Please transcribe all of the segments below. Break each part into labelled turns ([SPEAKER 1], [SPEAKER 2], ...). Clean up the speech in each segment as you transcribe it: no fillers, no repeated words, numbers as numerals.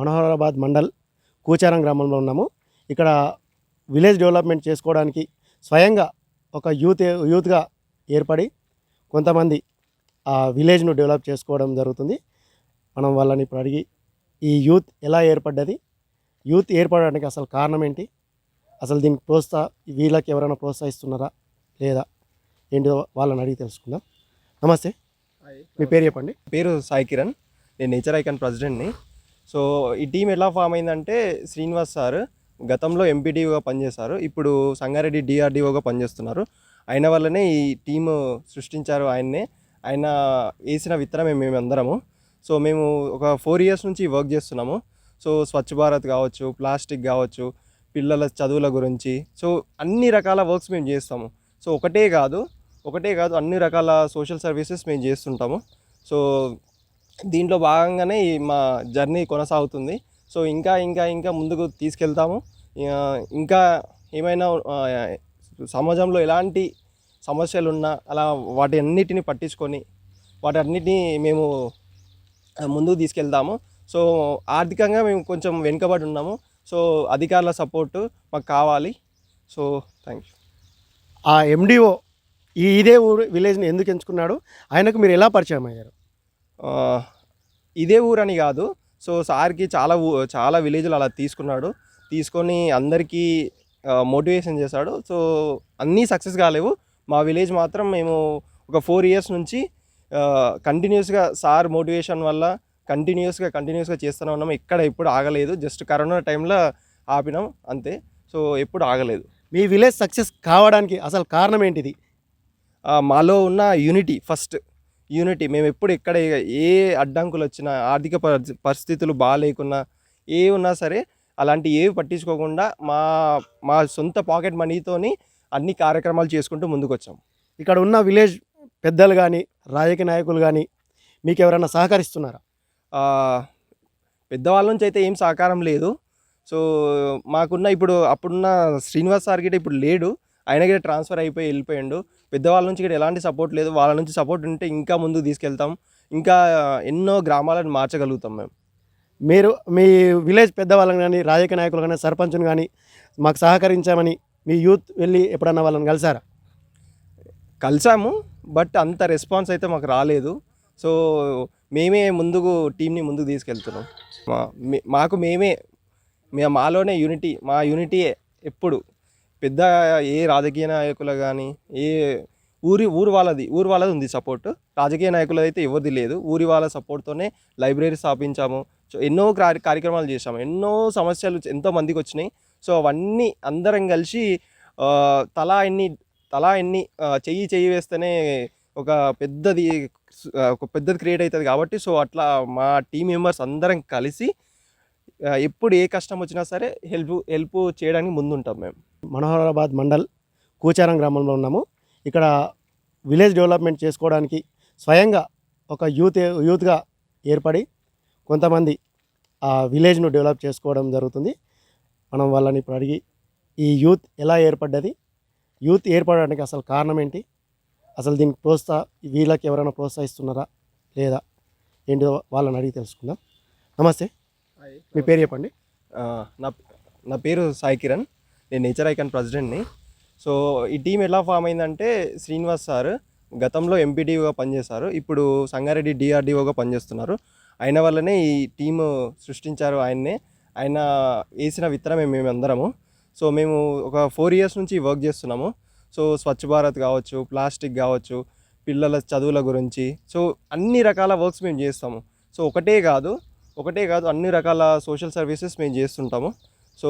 [SPEAKER 1] మనోహరాబాద్ మండల్ కూచారం గ్రామంలో ఉన్నాము. ఇక్కడ విలేజ్ డెవలప్మెంట్ చేసుకోవడానికి స్వయంగా ఒక యూత్గా ఏర్పడి కొంతమంది ఆ విలేజ్ను డెవలప్ చేసుకోవడం జరుగుతుంది. మనం వాళ్ళని ఇప్పుడు అడిగి ఈ యూత్ ఎలా ఏర్పడ్డది, యూత్ ఏర్పడడానికి అసలు కారణం ఏంటి, అసలు దీనికి వీళ్ళకి ఎవరైనా ప్రోత్సహిస్తున్నారా లేదా ఏంటో వాళ్ళని అడిగి తెలుసుకుందాం. నమస్తే, మీ పేరు చెప్పండి.
[SPEAKER 2] పేరు సాయి కిరణ్, నేను నేచర్ ఐకాన్ ప్రెసిడెంట్ని. సో ఈ టీం ఎలా ఫామ్ అయిందంటే, శ్రీనివాస్ సార్ గతంలో ఎంపీడీఓగా పనిచేశారు, ఇప్పుడు సంగారెడ్డి డిఆర్డీఓగా పనిచేస్తున్నారు. ఆయన వల్లనే ఈ టీము సృష్టించారు. ఆయన వేసిన విత్తనమే మేమందరము. సో మేము ఒక 4 years నుంచి వర్క్ చేస్తున్నాము. సో స్వచ్ఛ భారత్ కావచ్చు, ప్లాస్టిక్ కావచ్చు, పిల్లల చదువుల గురించి, సో అన్ని రకాల వర్క్స్ మేము చేస్తాము. సో ఒకటే కాదు అన్ని రకాల సోషల్ సర్వీసెస్ మేము చేస్తుంటాము. సో దీంట్లో భాగంగానే మా జర్నీ కొనసాగుతుంది. సో ఇంకా ముందుకు తీసుకెళ్తాము. ఇంకా ఏమైనా సమాజంలో ఎలాంటి సమస్యలున్నా అలా వాటి అన్నిటిని పట్టించుకొని వాటన్నిటిని మేము ముందుకు తీసుకెళ్తాము. సో ఆర్థికంగా మేము కొంచెం వెనుకబడి ఉన్నాము. సో అధికారుల సపోర్టు మాకు కావాలి. So thank you.
[SPEAKER 1] ఆ ఎండిఓ ఇదే ఊరు విలేజ్ని ఎందుకు ఎంచుకున్నాడు, ఆయనకు మీరు ఎలా పరిచయం అయ్యారు?
[SPEAKER 2] ఇదే ఊరని కాదు, సో సార్కి చాలా విలేజ్లు అలా తీసుకొని అందరికీ మోటివేషన్ చేశాడు. సో అన్నీ సక్సెస్ కాలేవు. మా విలేజ్ మాత్రం మేము ఒక 4 years నుంచి కంటిన్యూస్గా సార్ మోటివేషన్ వల్ల కంటిన్యూస్గా చేస్తూనే ఉన్నాం. ఎప్పుడు ఆగలేదు. జస్ట్ కరోనా టైంలో ఆపినాం అంతే. సో ఎప్పుడు ఆగలేదు.
[SPEAKER 1] మీ విలేజ్ సక్సెస్ కావడానికి అసలు కారణం ఏంటిది?
[SPEAKER 2] మాలో ఉన్న యూనిటీ. మేము ఎక్కడ ఏ అడ్డంకులు వచ్చినా, ఆర్థిక పరిస్థితులు బాగాలేకున్నా, ఏ ఉన్నా సరే అలాంటి ఏవి పట్టించుకోకుండా మా సొంత పాకెట్ మనీతోని అన్ని కార్యక్రమాలు చేసుకుంటూ ముందుకు వచ్చాం.
[SPEAKER 1] ఇక్కడ ఉన్న విలేజ్ పెద్దలు కానీ, రాజకీయ నాయకులు కానీ మీకు ఎవరైనా సహకరిస్తున్నారా?
[SPEAKER 2] పెద్దవాళ్ళ నుంచి అయితే ఏం సహకారం లేదు. సో మాకున్న అప్పుడున్న శ్రీనివాస్ సార్ గిట్ట ఇప్పుడు లేడు, ఆయన గిట్ట ట్రాన్స్ఫర్ అయిపోయి వెళ్ళిపోయాడు. పెద్దవాళ్ళ నుంచి గిట్ట ఎలాంటి సపోర్ట్ లేదు. వాళ్ళ నుంచి సపోర్ట్ ఉంటే ఇంకా ముందుకు తీసుకెళ్తాం, ఇంకా ఎన్నో గ్రామాలను మార్చగలుగుతాం మేము.
[SPEAKER 1] మీరు మీ విలేజ్ పెద్దవాళ్ళని కానీ, రాజకీయ నాయకులు కానీ, సర్పంచ్ని కానీ మాకు సహకరించామని మీ యూత్ వెళ్ళి ఎప్పుడన్నా వాళ్ళని
[SPEAKER 2] కలిసాము, బట్ అంత రెస్పాన్స్ అయితే మాకు రాలేదు. సో మేమే టీంని ముందుకు తీసుకెళ్తున్నాం. మాలోనే మా యూనిటీయే ఎప్పుడు. పెద్ద ఏ రాజకీయ నాయకులు కానీ, ఏ ఊరి వాళ్ళది ఉంది సపోర్ట్. రాజకీయ నాయకులది అయితే ఎవరిది లేదు. ఊరి వాళ్ళ సపోర్ట్తోనే లైబ్రరీ స్థాపించాము. సో ఎన్నో కార్యక్రమాలు చేసాము. ఎన్నో సమస్యలు ఎంతో మందికి వచ్చినాయి. సో అవన్నీ అందరం కలిసి తలా ఎన్ని చెయ్యి వేస్తేనే ఒక పెద్దది క్రియేట్ అవుతుంది కాబట్టి, సో అట్లా మా టీం మెంబర్స్ అందరం కలిసి ఎప్పుడు ఏ కష్టం వచ్చినా సరే హెల్ప్ చేయడానికి ముందుంటాం మేము.
[SPEAKER 1] మనోహరాబాద్ మండల్ కూచారం గ్రామంలో ఉన్నాము. ఇక్కడ విలేజ్ డెవలప్మెంట్ చేసుకోవడానికి స్వయంగా ఒక యూత్గా ఏర్పడి కొంతమంది ఆ విలేజ్ను డెవలప్ చేసుకోవడం జరుగుతుంది. మనం వాళ్ళని ఇప్పుడు అడిగి ఈ యూత్ ఎలా ఏర్పడ్డది, యూత్ ఏర్పడడానికి అసలు కారణం ఏంటి, అసలు దీనికి వీళ్ళకి ఎవరైనా ప్రోత్సహిస్తున్నారా లేదా ఏంటో వాళ్ళని అడిగి తెలుసుకుందాం. నమస్తే, మీ పేరు చెప్పండి.
[SPEAKER 2] నా పేరు సాయి కిరణ్, నేను నేచర్ ఐకాన్ ప్రెసిడెంట్ని. సో ఈ టీం ఎలా ఫామ్ అయిందంటే, శ్రీనివాస్ సార్ గతంలో ఎంపీడీఓగా పనిచేశారు, ఇప్పుడు సంగారెడ్డి డిఆర్డీఓగా పనిచేస్తున్నారు. ఆయన వల్లనే ఈ టీము సృష్టించారు. ఆయన వేసిన విత్తనమే మేమందరము. సో మేము ఒక 4 years నుంచి వర్క్ చేస్తున్నాము. సో స్వచ్ఛ భారత్ కావచ్చు, ప్లాస్టిక్ కావచ్చు, పిల్లల చదువుల గురించి, సో అన్ని రకాల వర్క్స్ మేము చేస్తాము. సో ఒకటే కాదు అన్ని రకాల సోషల్ సర్వీసెస్ మేము చేస్తుంటాము. సో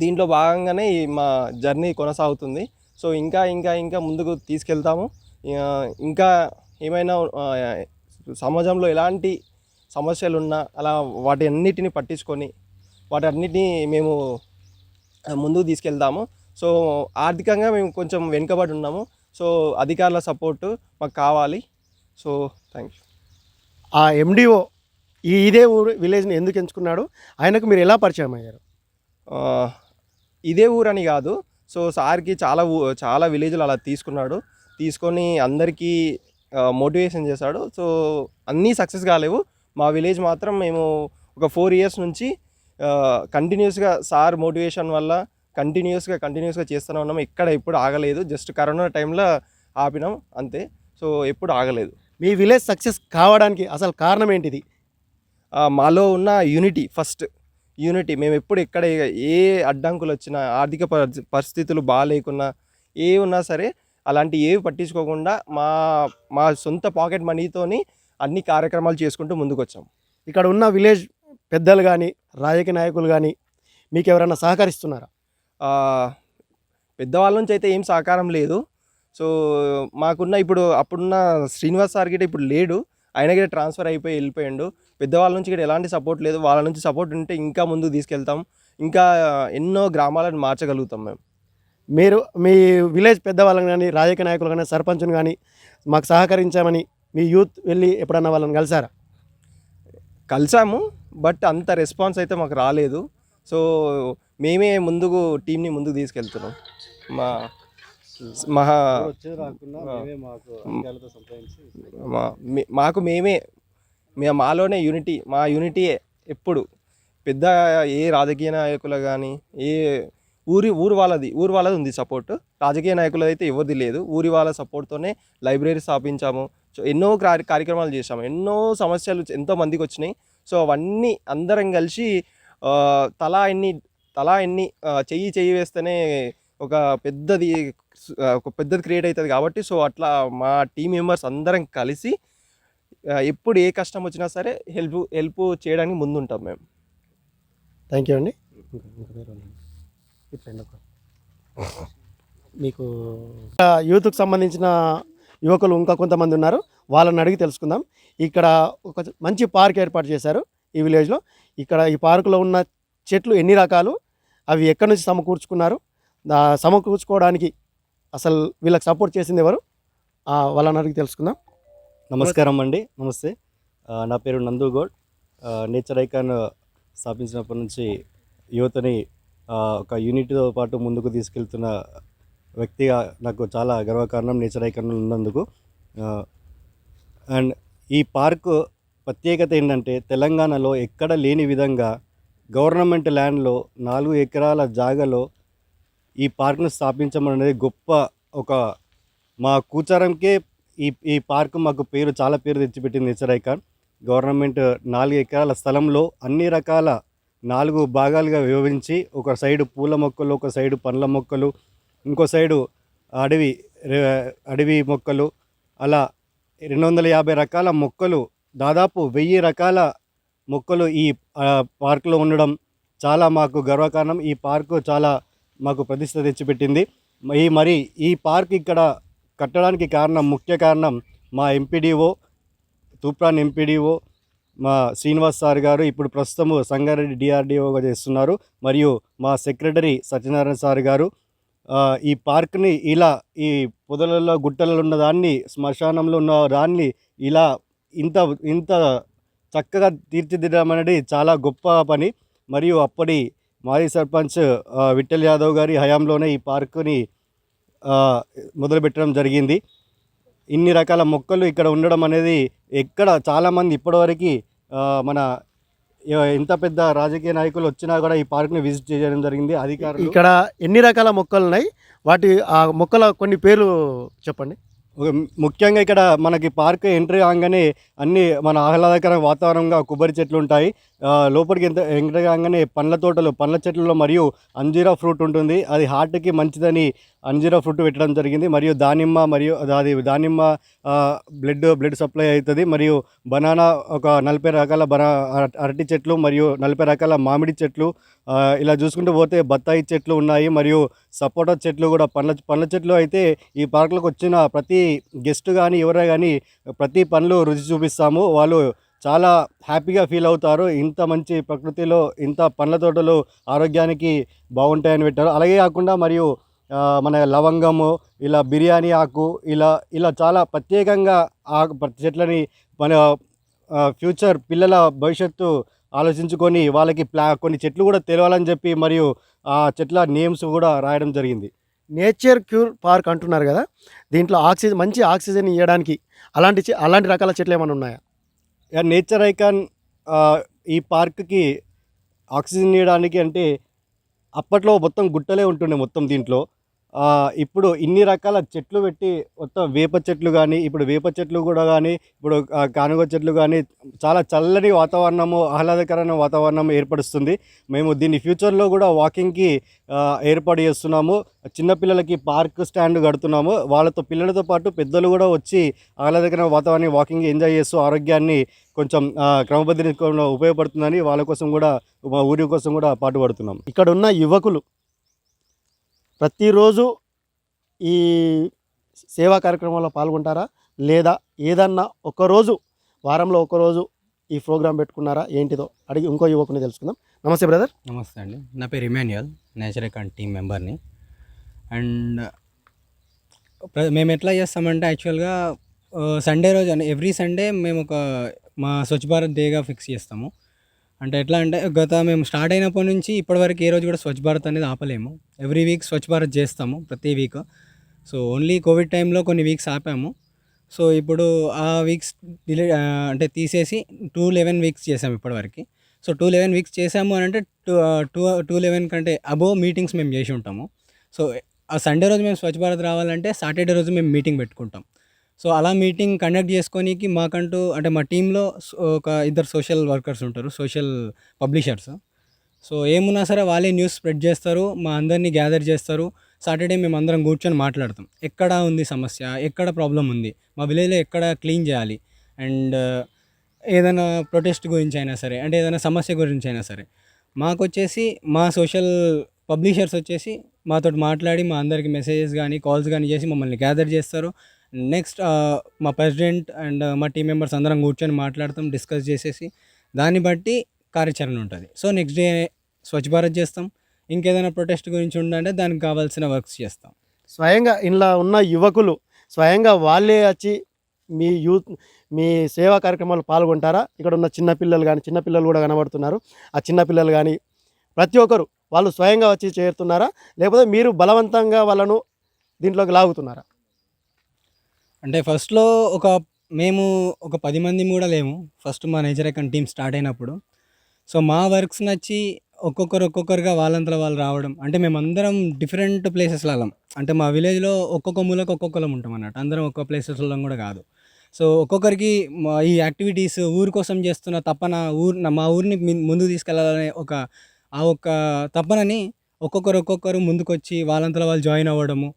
[SPEAKER 2] దీంట్లో భాగంగానే మా జర్నీ కొనసాగుతుంది. సో ఇంకా ముందుకు తీసుకెళ్తాము. ఇంకా ఏమైనా సమాజంలో ఎలాంటి సమస్యలున్నా అలా వాటి అన్నిటిని పట్టించుకొని వాటన్నిటిని మేము ముందుకు తీసుకెళ్తాము. సో ఆర్థికంగా మేము కొంచెం వెనుకబడి ఉన్నాము. సో అధికారుల సపోర్టు మాకు కావాలి. So thank you.
[SPEAKER 1] ఆ ఎండిఓ ఇదే ఊరు విలేజ్ని ఎందుకు ఎంచుకున్నాడు, ఆయనకు మీరు ఎలా పరిచయం అయ్యారు?
[SPEAKER 2] ఇదే ఊరని కాదు, సో సార్కి చాలా విలేజ్లు అలా తీసుకొని అందరికీ మోటివేషన్ చేశాడు. సో అన్నీ సక్సెస్ కాలేవు. మా విలేజ్ మాత్రం మేము ఒక 4 ఇయర్స్ నుంచి కంటిన్యూస్గా సార్ మోటివేషన్ వల్ల కంటిన్యూస్గా చేస్తూనే ఉన్నాం. ఎప్పుడు ఆగలేదు. జస్ట్ కరోనా టైంలో ఆపినాం అంతే. సో ఎప్పుడు ఆగలేదు.
[SPEAKER 1] మీ విలేజ్ సక్సెస్ కావడానికి అసలు కారణం ఏంటిది?
[SPEAKER 2] మాలో ఉన్న యూనిటీ మేము ఎప్పుడు ఎక్కడ ఏ అడ్డంకులు వచ్చినా, ఆర్థిక పరిస్థితులు బాగాలేకున్నా, ఏ ఉన్నా సరే అలాంటి ఏవి పట్టించుకోకుండా మా సొంత పాకెట్ మనీతోని అన్ని కార్యక్రమాలు చేసుకుంటూ ముందుకు వచ్చాం.
[SPEAKER 1] ఇక్కడ ఉన్న విలేజ్ పెద్దలు కానీ రాజకీయ నాయకులు కానీ మీకు ఎవరైనా సహకరిస్తున్నారా?
[SPEAKER 2] పెద్దవాళ్ళ నుంచి అయితే ఏం సహకారం లేదు. సో మాకున్న అప్పుడున్న శ్రీనివాస్ సార్ గిట్ట ఇప్పుడు లేడు. ఆయన గిట్ట ట్రాన్స్ఫర్ అయిపోయి వెళ్ళిపోయాడు. పెద్దవాళ్ళ నుంచి గిట్ట ఎలాంటి సపోర్ట్ లేదు. వాళ్ళ నుంచి సపోర్ట్ ఉంటే ఇంకా ముందుకు తీసుకెళ్తాం. ఇంకా ఎన్నో గ్రామాలను మార్చగలుగుతాం మేము.
[SPEAKER 1] మీరు మీ విలేజ్ పెద్దవాళ్ళని కానీ రాజకీయ నాయకులు కానీ సర్పంచ్ని కానీ మాకు సహకరించామని మీ యూత్ వెళ్ళి ఎప్పుడన్నా వాళ్ళని కలిసారా?
[SPEAKER 2] కలిసాము, బట్ అంత రెస్పాన్స్ అయితే మాకు రాలేదు. సో మేమే టీంని ముందుకు తీసుకెళ్తున్నాం. మాలోనే యూనిటీ, మా యూనిటీయే ఎప్పుడు. పెద్ద ఏ రాజకీయ నాయకులు కానీ ఊరి వాళ్ళది ఉంది సపోర్ట్. రాజకీయ నాయకులు అయితే ఎవరిది లేదు. ఊరి వాళ్ళ సపోర్ట్తోనే లైబ్రరీ స్థాపించాము. సో ఎన్నో కార్యక్రమాలు చేసాము. ఎన్నో సమస్యలు ఎంతో మందికి వచ్చినాయి. సో అవన్నీ అందరం కలిసి తలా ఎన్ని చెయ్యి వేస్తేనే ఒక పెద్దది క్రియేట్ అవుతుంది కాబట్టి, సో అట్లా మా టీం మెంబర్స్ అందరం కలిసి ఎప్పుడు ఏ కష్టం వచ్చినా సరే హెల్ప్ చేయడానికి ముందుంటాం మేము.
[SPEAKER 1] థ్యాంక్ యూ అండి. మీకు యూత్కి సంబంధించిన యువకులు ఇంకా కొంతమంది ఉన్నారు, వాళ్ళని అడిగి తెలుసుకుందాం. ఇక్కడ ఒక మంచి పార్క్ ఏర్పాటు చేశారు ఈ విలేజ్లో. ఇక్కడ ఈ పార్కులో ఉన్న చెట్లు ఎన్ని రకాలు, అవి ఎక్కడి నుంచి సమకూర్చుకున్నారు, సమకూర్చుకోవడానికి అసలు వీళ్ళకి సపోర్ట్ చేసింది ఎవరు, వాళ్ళని అడిగి తెలుసుకుందాం.
[SPEAKER 3] నమస్కారం అండి. నమస్తే. నా పేరు నందుగౌడ్. నేచర్ ఐకాన్ స్థాపించినప్పటి నుంచి యువతని ఒక యూనిట్తో పాటు ముందుకు తీసుకెళ్తున్న వ్యక్తిగా నాకు చాలా గర్వకారణం నేచర్ ఐకాన్ ఉన్నందుకు. అండ్ ఈ పార్కు ప్రత్యేకత ఏంటంటే తెలంగాణలో ఎక్కడ లేని విధంగా గవర్నమెంట్ ల్యాండ్లో 4 ఎకరాల జాగాలో ఈ పార్క్ను స్థాపించడం అనేది గొప్ప. మా కూచారంకే ఈ పార్క్ మాకు చాలా పేరు తెచ్చిపెట్టింది నేచర్ ఐకాన్. గవర్నమెంట్ 4 ఎకరాల స్థలంలో అన్ని రకాల 4 భాగాలుగా విభజించి, ఒక సైడు పూల మొక్కలు, ఒక సైడు పండ్ల మొక్కలు, ఇంకో సైడు అడవి మొక్కలు, అలా 250 రకాల మొక్కలు, దాదాపు 1000 రకాల మొక్కలు ఈ పార్కులో ఉండడం చాలా మాకు గర్వకారణం. ఈ పార్కు చాలా మాకు ప్రతిష్ట తెచ్చిపెట్టింది. మరి ఈ పార్క్ ఇక్కడ కట్టడానికి ముఖ్య కారణం మా ఎంపీడీఓ, తూప్రాన్ ఎంపీడీఓ మా శ్రీనివాస్ సార్ గారు, ఇప్పుడు ప్రస్తుతము సంగారెడ్డి డిఆర్డిఓగా చేస్తున్నారు, మరియు మా సెక్రటరీ సత్యనారాయణ సార్ గారు. ఈ పార్క్ని ఇలా ఈ పొదలలో గుట్టలలో ఉన్న దాన్ని, శ్మశానంలో ఉన్న దాన్ని ఇలా ఇంత చక్కగా తీర్చిదిద్దడం అనేది చాలా గొప్ప పని. మరియు అప్పటి మాజీ సర్పంచ్ విఠల్ యాదవ్ గారి హయాంలోనే ఈ పార్కుని మొదలుపెట్టడం జరిగింది. ఇన్ని రకాల మొక్కలు ఇక్కడ ఉండడం అనేది ఎక్కడ చాలామంది ఇప్పటివరకు మన ఇంత పెద్ద రాజకీయ నాయకులు వచ్చినా కూడా ఈ పార్క్ని విజిట్ చేయడం జరిగింది. అధికారులు
[SPEAKER 1] ఇక్కడ ఎన్ని రకాల మొక్కలు ఉన్నాయి, వాటి ఆ మొక్కల కొన్ని పేర్లు చెప్పండి.
[SPEAKER 3] ముఖ్యంగా ఇక్కడ మనకి పార్క్ ఎంట్రీ కాగానే అన్ని మన ఆహ్లాదకర వాతావరణంగా కొబ్బరి చెట్లు ఉంటాయి. లోపలికి ఎంట్రీ కాగానే పండ్ల తోటలు, పండ్ల చెట్లలో మరియు అంజీరా ఫ్రూట్ ఉంటుంది. అది హార్ట్కి మంచిదని అంజీరా ఫ్రూట్ పెట్టడం జరిగింది. మరియు దానిమ్మ, మరియు అది దానిమ్మ బ్లడ్ సప్లై అవుతుంది. మరియు బనానా, ఒక 40 రకాల అరటి చెట్లు, మరియు 40 రకాల మామిడి చెట్లు, ఇలా చూసుకుంటూ పోతే బత్తాయి చెట్లు ఉన్నాయి. మరియు సపోటా చెట్లు కూడా, పండ్ల చెట్లు అయితే ఈ పార్కులకు వచ్చిన ప్రతి గెస్ట్ కానీ ఎవరైనా కానీ ప్రతి పండ్లు రుచి చూపిస్తాము. వాళ్ళు చాలా హ్యాపీగా ఫీల్ అవుతారు. ఇంత మంచి ప్రకృతిలో ఇంత పండ్ల తోటలు ఆరోగ్యానికి బాగుంటాయని పెట్టారు. అలాగే కాకుండా మరియు మన లవంగము, ఇలా బిర్యానీ ఆకు, ఇలా చాలా ప్రత్యేకంగా ప్రతి చెట్లని మన ఫ్యూచర్ పిల్లల భవిష్యత్తు ఆలోచించుకొని వాళ్ళకి కొన్ని చెట్లు కూడా తెలవాలని చెప్పి, మరియు ఆ చెట్ల నేమ్స్ కూడా రాయడం జరిగింది.
[SPEAKER 1] నేచర్ క్యూర్ పార్క్ అంటున్నారు కదా, దీంట్లో మంచి ఆక్సిజన్ ఇవ్వడానికి అలాంటి రకాల చెట్లు ఏమైనా ఉన్నాయా?
[SPEAKER 3] నేచర్ ఐకాన్ ఈ పార్క్కి ఆక్సిజన్ ఇవ్వడానికి అంటే అప్పట్లో మొత్తం గుట్టలే ఉంటుండే మొత్తం దీంట్లో. ఇప్పుడు ఇన్ని రకాల చెట్లు పెట్టి మొత్తం వేప చెట్లు గానీ, ఇప్పుడు వేప చెట్లు గూడా గానీ, ఇప్పుడు కానుగ చెట్లు గానీ చాలా చల్లని వాతావరణము, ఆహ్లాదకరమైన వాతావరణం ఏర్పరుస్తుంది. మేము దీన్ని ఫ్యూచర్‌లో గూడా వాకింగ్‌కి ఏర్పాటు చేస్తున్నాము. చిన్న పిల్లలకి పార్క్ స్టాండ్ కడుతున్నాము. వాళ్ళతో పిల్లలతో పాటు పెద్దలు గూడా వచ్చి ఆహ్లాదకరమైన వాతావరణాన్ని వాకింగ్ ఎంజాయ్ చేస్తూ ఆరోగ్యాన్ని కొంచెం క్రమబద్ధీకరణలో ఉపయోగపడుతుందని వాళ్ళ కోసం గూడా, మా ఊరి కోసం గూడా పాటుపడుతున్నాం.
[SPEAKER 1] ఇక్కడున్న యువకులు ప్రతిరోజు ఈ సేవా కార్యక్రమంలో పాల్గొంటారా? లేదా ఏదన్నా ఒకరోజు, వారంలో ఒకరోజు ఈ ప్రోగ్రాం పెట్టుకున్నారా? ఏంటిదో అడిగి ఇంకో యువకుని తెలుసుకుందాం. నమస్తే బ్రదర్.
[SPEAKER 4] నమస్తే అండి, నా పేరు ఇమాన్యుయల్, నేచర్ అకాన్ టీమ్ మెంబర్ని. అండ్ మేము ఎట్లా చేస్తామంటే యాక్చువల్గా సండే రోజు ఎవ్రీ సండే మేము మా స్వచ్ఛ భారత్ డేగా ఫిక్స్ చేస్తాము. అంటే ఎట్లా అంటే మేము స్టార్ట్ అయినప్పటి నుంచి ఇప్పటివరకు ఏ రోజు కూడా స్వచ్ఛ భారత్ అనేది ఆపలేము. ఎవ్రీ వీక్ స్వచ్ఛ భారత్ చేస్తాము ప్రతి వీక్. సో ఓన్లీ కోవిడ్ టైంలో కొన్ని వీక్స్ ఆపాము. సో ఇప్పుడు ఆ వీక్స్ అంటే తీసేసి 211 వీక్స్ చేసాము ఇప్పటివరకు. సో 211 వీక్స్ చేసాము అని అంటే 211 కంటే అబోవ్ మీటింగ్స్ మేము చేసి ఉంటాము. సో ఆ సండే రోజు మేము స్వచ్ఛ భారత్ రావాలంటే సాటర్డే రోజు మేము మీటింగ్ పెట్టుకుంటాం. సో అలా మీటింగ్ కండక్ట్ చేసుకోనీకి మాకంటూ అంటే మా టీంలో ఒక ఇద్దరు సోషల్ వర్కర్స్ ఉంటారు, సోషల్ పబ్లిషర్స్. సో ఏమున్నా సరే వాళ్ళే న్యూస్ స్ప్రెడ్ చేస్తారు, మా అందరినీ గ్యాదర్ చేస్తారు. సాటర్డే మేము అందరం కూర్చొని మాట్లాడతాం, ఎక్కడ ఉంది సమస్య, ఎక్కడ ప్రాబ్లం ఉంది, మా విలేజ్లో ఎక్కడ క్లీన్ చేయాలి, అండ్ ఏదైనా ప్రొటెస్ట్ గురించి అయినా సరే, అంటే ఏదైనా సమస్య గురించి అయినా సరే. మాకు వచ్చేసి మా సోషల్ పబ్లిషర్స్ వచ్చేసి మాతో మాట్లాడి మా అందరికి మెసేజెస్ కానీ కాల్స్ కానీ చేసి మమ్మల్ని గ్యాదర్ చేస్తారు. నెక్స్ట్ మా ప్రెసిడెంట్ అండ్ మా టీం మెంబర్స్ అందరం కూర్చొని మాట్లాడతాం, డిస్కస్ చేసేసి దాన్ని బట్టి కార్యాచరణ ఉంటుంది. So next day Swachh Bharat చేస్తాం. ఇంకేదైనా ప్రొటెస్ట్ గురించి ఉందంటే దానికి కావాల్సిన వర్క్స్ చేస్తాం.
[SPEAKER 1] స్వయంగా ఇంట్లో ఉన్న యువకులు స్వయంగా వాళ్ళే వచ్చి మీ సేవా కార్యక్రమాలు పాల్గొంటారా? ఇక్కడ ఉన్న చిన్నపిల్లలు కానీ, చిన్నపిల్లలు కూడా కనబడుతున్నారు, ఆ చిన్నపిల్లలు కానీ ప్రతి ఒక్కరు వాళ్ళు స్వయంగా వచ్చి చేరుతున్నారా? లేకపోతే మీరు బలవంతంగా వాళ్ళను దీంట్లోకి లాగుతున్నారా?
[SPEAKER 4] అంటే ఫస్ట్లో మేము ఒక 10 మంది కూడా లేము ఫస్ట్ మా నేచర్ అకాన్ టీమ్ స్టార్ట్ అయినప్పుడు. సో మా వర్క్స్ నచ్చి ఒక్కొక్కరుగా వాళ్ళంతలో వాళ్ళు రావడం. అంటే మేమందరం డిఫరెంట్ ప్లేసెస్లో వాళ్ళం. అంటే మా విలేజ్లో ఒక్కొక్క మూలకు ఒక్కొక్కరం ఉంటాం అన్నట్టు, అందరం ఒక్కొక్క ప్లేసెస్లో కూడా కాదు. సో ఒక్కొక్కరికి ఈ యాక్టివిటీస్ ఊరి కోసం చేస్తున్న తపన, మా ఊరిని ముందుకు తీసుకెళ్లాలనే ఒక్క తపనని ఒక్కొక్కరు ముందుకొచ్చి వాళ్ళంతలో వాళ్ళు జాయిన్ అవ్వడము.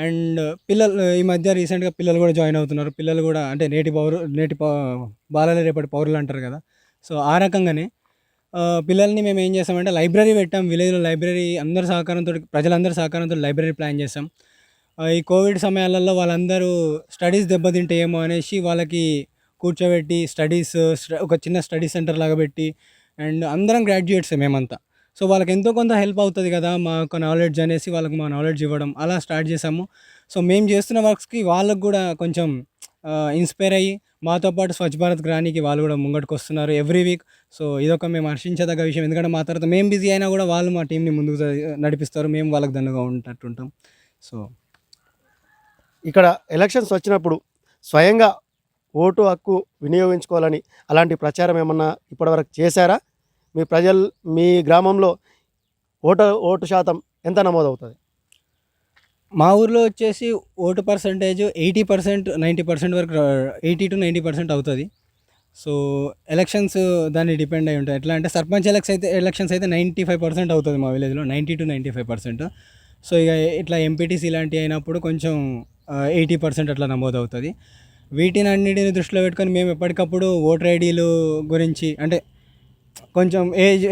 [SPEAKER 4] అండ్ పిల్లలు ఈ మధ్య రీసెంట్గా పిల్లలు కూడా జాయిన్ అవుతున్నారు. పిల్లలు కూడా అంటే బాలలే రేపటి పౌరులు అంటారు కదా. సో ఆ రకంగానే పిల్లల్ని మేము ఏం చేస్తామంటే లైబ్రరీ పెట్టాం. విలేజ్లో లైబ్రరీ ప్రజలందరి సహకారంతో లైబ్రరీ ప్లాన్ చేసాం. ఈ కోవిడ్ సమయాలలో వాళ్ళందరూ స్టడీస్ దెబ్బతింటే ఏమో అనేసి వాళ్ళకి కూర్చోబెట్టి ఒక చిన్న స్టడీ సెంటర్ లాగా పెట్టి, అండ్ అందరం గ్రాడ్యుయేట్సే మేమంతా. సో వాళ్ళకి ఎంతో కొంత హెల్ప్ అవుతుంది కదా మా యొక్క నాలెడ్జ్ అనేసి వాళ్ళకి మా నాలెడ్జ్ ఇవ్వడం అలా స్టార్ట్ చేసాము. సో మేము చేస్తున్న వర్క్స్కి వాళ్ళకు కూడా కొంచెం ఇన్స్పైర్ అయ్యి మాతో పాటు స్వచ్ఛ భారత్ రానికి వాళ్ళు కూడా ముంగటికి వస్తున్నారు ఎవ్రీ వీక్. సో ఇదొక మేము హర్షించదగ్గ విషయం. ఎందుకంటే మా తర్వాత మేము బిజీ అయినా కూడా వాళ్ళు మా టీంని ముందుకు నడిపిస్తారు, మేము వాళ్ళకి దన్నుగా ఉంటుంటాం. సో
[SPEAKER 1] ఇక్కడ ఎలక్షన్స్ వచ్చినప్పుడు స్వయంగా ఓటు హక్కు వినియోగించుకోవాలని అలాంటి ప్రచారం ఏమన్నా ఇప్పటివరకు చేశారా? మీ గ్రామంలో ఓటు శాతం ఎంత నమోదవుతుంది?
[SPEAKER 4] మా ఊర్లో వచ్చేసి ఓటు పర్సంటేజ్ 80%, 90% వరకు 80 to 90% అవుతుంది. సో ఎలక్షన్స్ దాన్ని డిపెండ్ అయి ఉంటాయి. ఎట్లా అంటే సర్పంచ్ ఎలక్షన్స్ అయితే 95% అవుతుంది మా విలేజ్లో, 90 to 95%. సో ఇక ఇట్లా ఎంపీటీసీ ఇలాంటివి అయినప్పుడు కొంచెం 80% అట్లా నమోదవుతుంది. వీటిని అన్నిటిని దృష్టిలో పెట్టుకొని మేము ఎప్పటికప్పుడు ఓటర్ ఐడీలు గురించి అంటే కొంచెం ఏజ్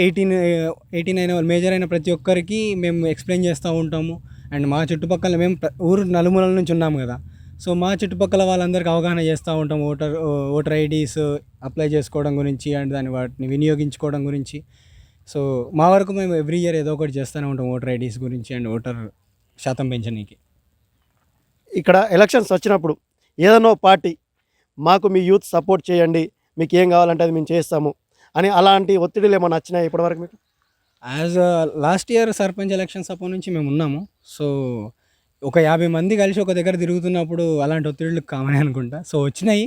[SPEAKER 4] 18 అయిన వాళ్ళు, మేజర్ అయిన ప్రతి ఒక్కరికి మేము ఎక్స్ప్లెయిన్ చేస్తూ ఉంటాము. అండ్ మా చుట్టుపక్కల మేము ఊరు నలుమూలల నుంచి ఉన్నాము కదా. సో మా చుట్టుపక్కల వాళ్ళందరికీ అవగాహన చేస్తూ ఉంటాం ఓటర్ ఐడీస్ అప్లై చేసుకోవడం గురించి అండ్ వాటిని వినియోగించుకోవడం గురించి. సో మా వరకు మేము ఎవ్రీ ఇయర్ ఏదో ఒకటి చేస్తూనే ఉంటాం ఓటర్ ఐడీస్ గురించి అండ్ ఓటర్ శాతం పెంచడానికి.
[SPEAKER 1] ఇక్కడ ఎలక్షన్స్ వచ్చినప్పుడు ఏదైనా పార్టీ మాకు మీ యూత్ సపోర్ట్ చేయండి, మీకు ఏం కావాలంటే అది మేము చేస్తాము అని అలాంటి ఒత్తిడిలు ఏమైనా వచ్చినాయి ఇప్పటివరకు మీకు?
[SPEAKER 4] As last year sarpanch elections అప్పటి నుంచి మేము ఉన్నాము. సో ఒక 50 మంది కలిసి ఒక దగ్గర తిరుగుతున్నప్పుడు అలాంటి ఒత్తిడిలు కామనే అనుకుంటా. సో వచ్చినాయి.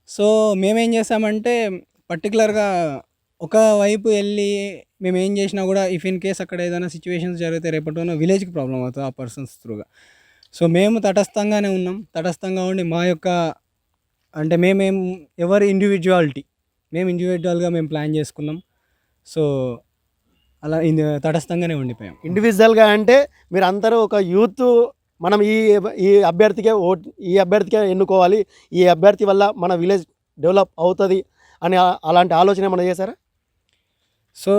[SPEAKER 4] సో మేమేం చేస్తామంటే పర్టికులర్గా ఒక వైపు వెళ్ళి మేము ఏం చేసినా కూడా ఇఫ్ ఇన్ కేస్ అక్కడ ఏదైనా సిచ్యువేషన్స్ జరిగితే రేపటి విలేజ్కి ప్రాబ్లం అవుతుంది ఆ పర్సన్స్ త్రూగా. సో మేము తటస్థంగానే ఉన్నాం. తటస్థంగా ఉండి మా యొక్క అంటే మేమేం ఎవరి ఇండివిజువాలిటీ మేము ఇండివిజువల్గా మేము ప్లాన్ చేసుకున్నాం. సో అలా తటస్థంగానే ఉండిపోయాం.
[SPEAKER 1] ఇండివిజువల్గా అంటే మీరు అందరూ ఒక యూత్, మనం ఈ అభ్యర్థికే ఈ అభ్యర్థికే ఎన్నుకోవాలి, ఈ అభ్యర్థి వల్ల మన విలేజ్ డెవలప్ అవుతుంది అని అలాంటి ఆలోచన ఏమైనా చేశారా?
[SPEAKER 4] సో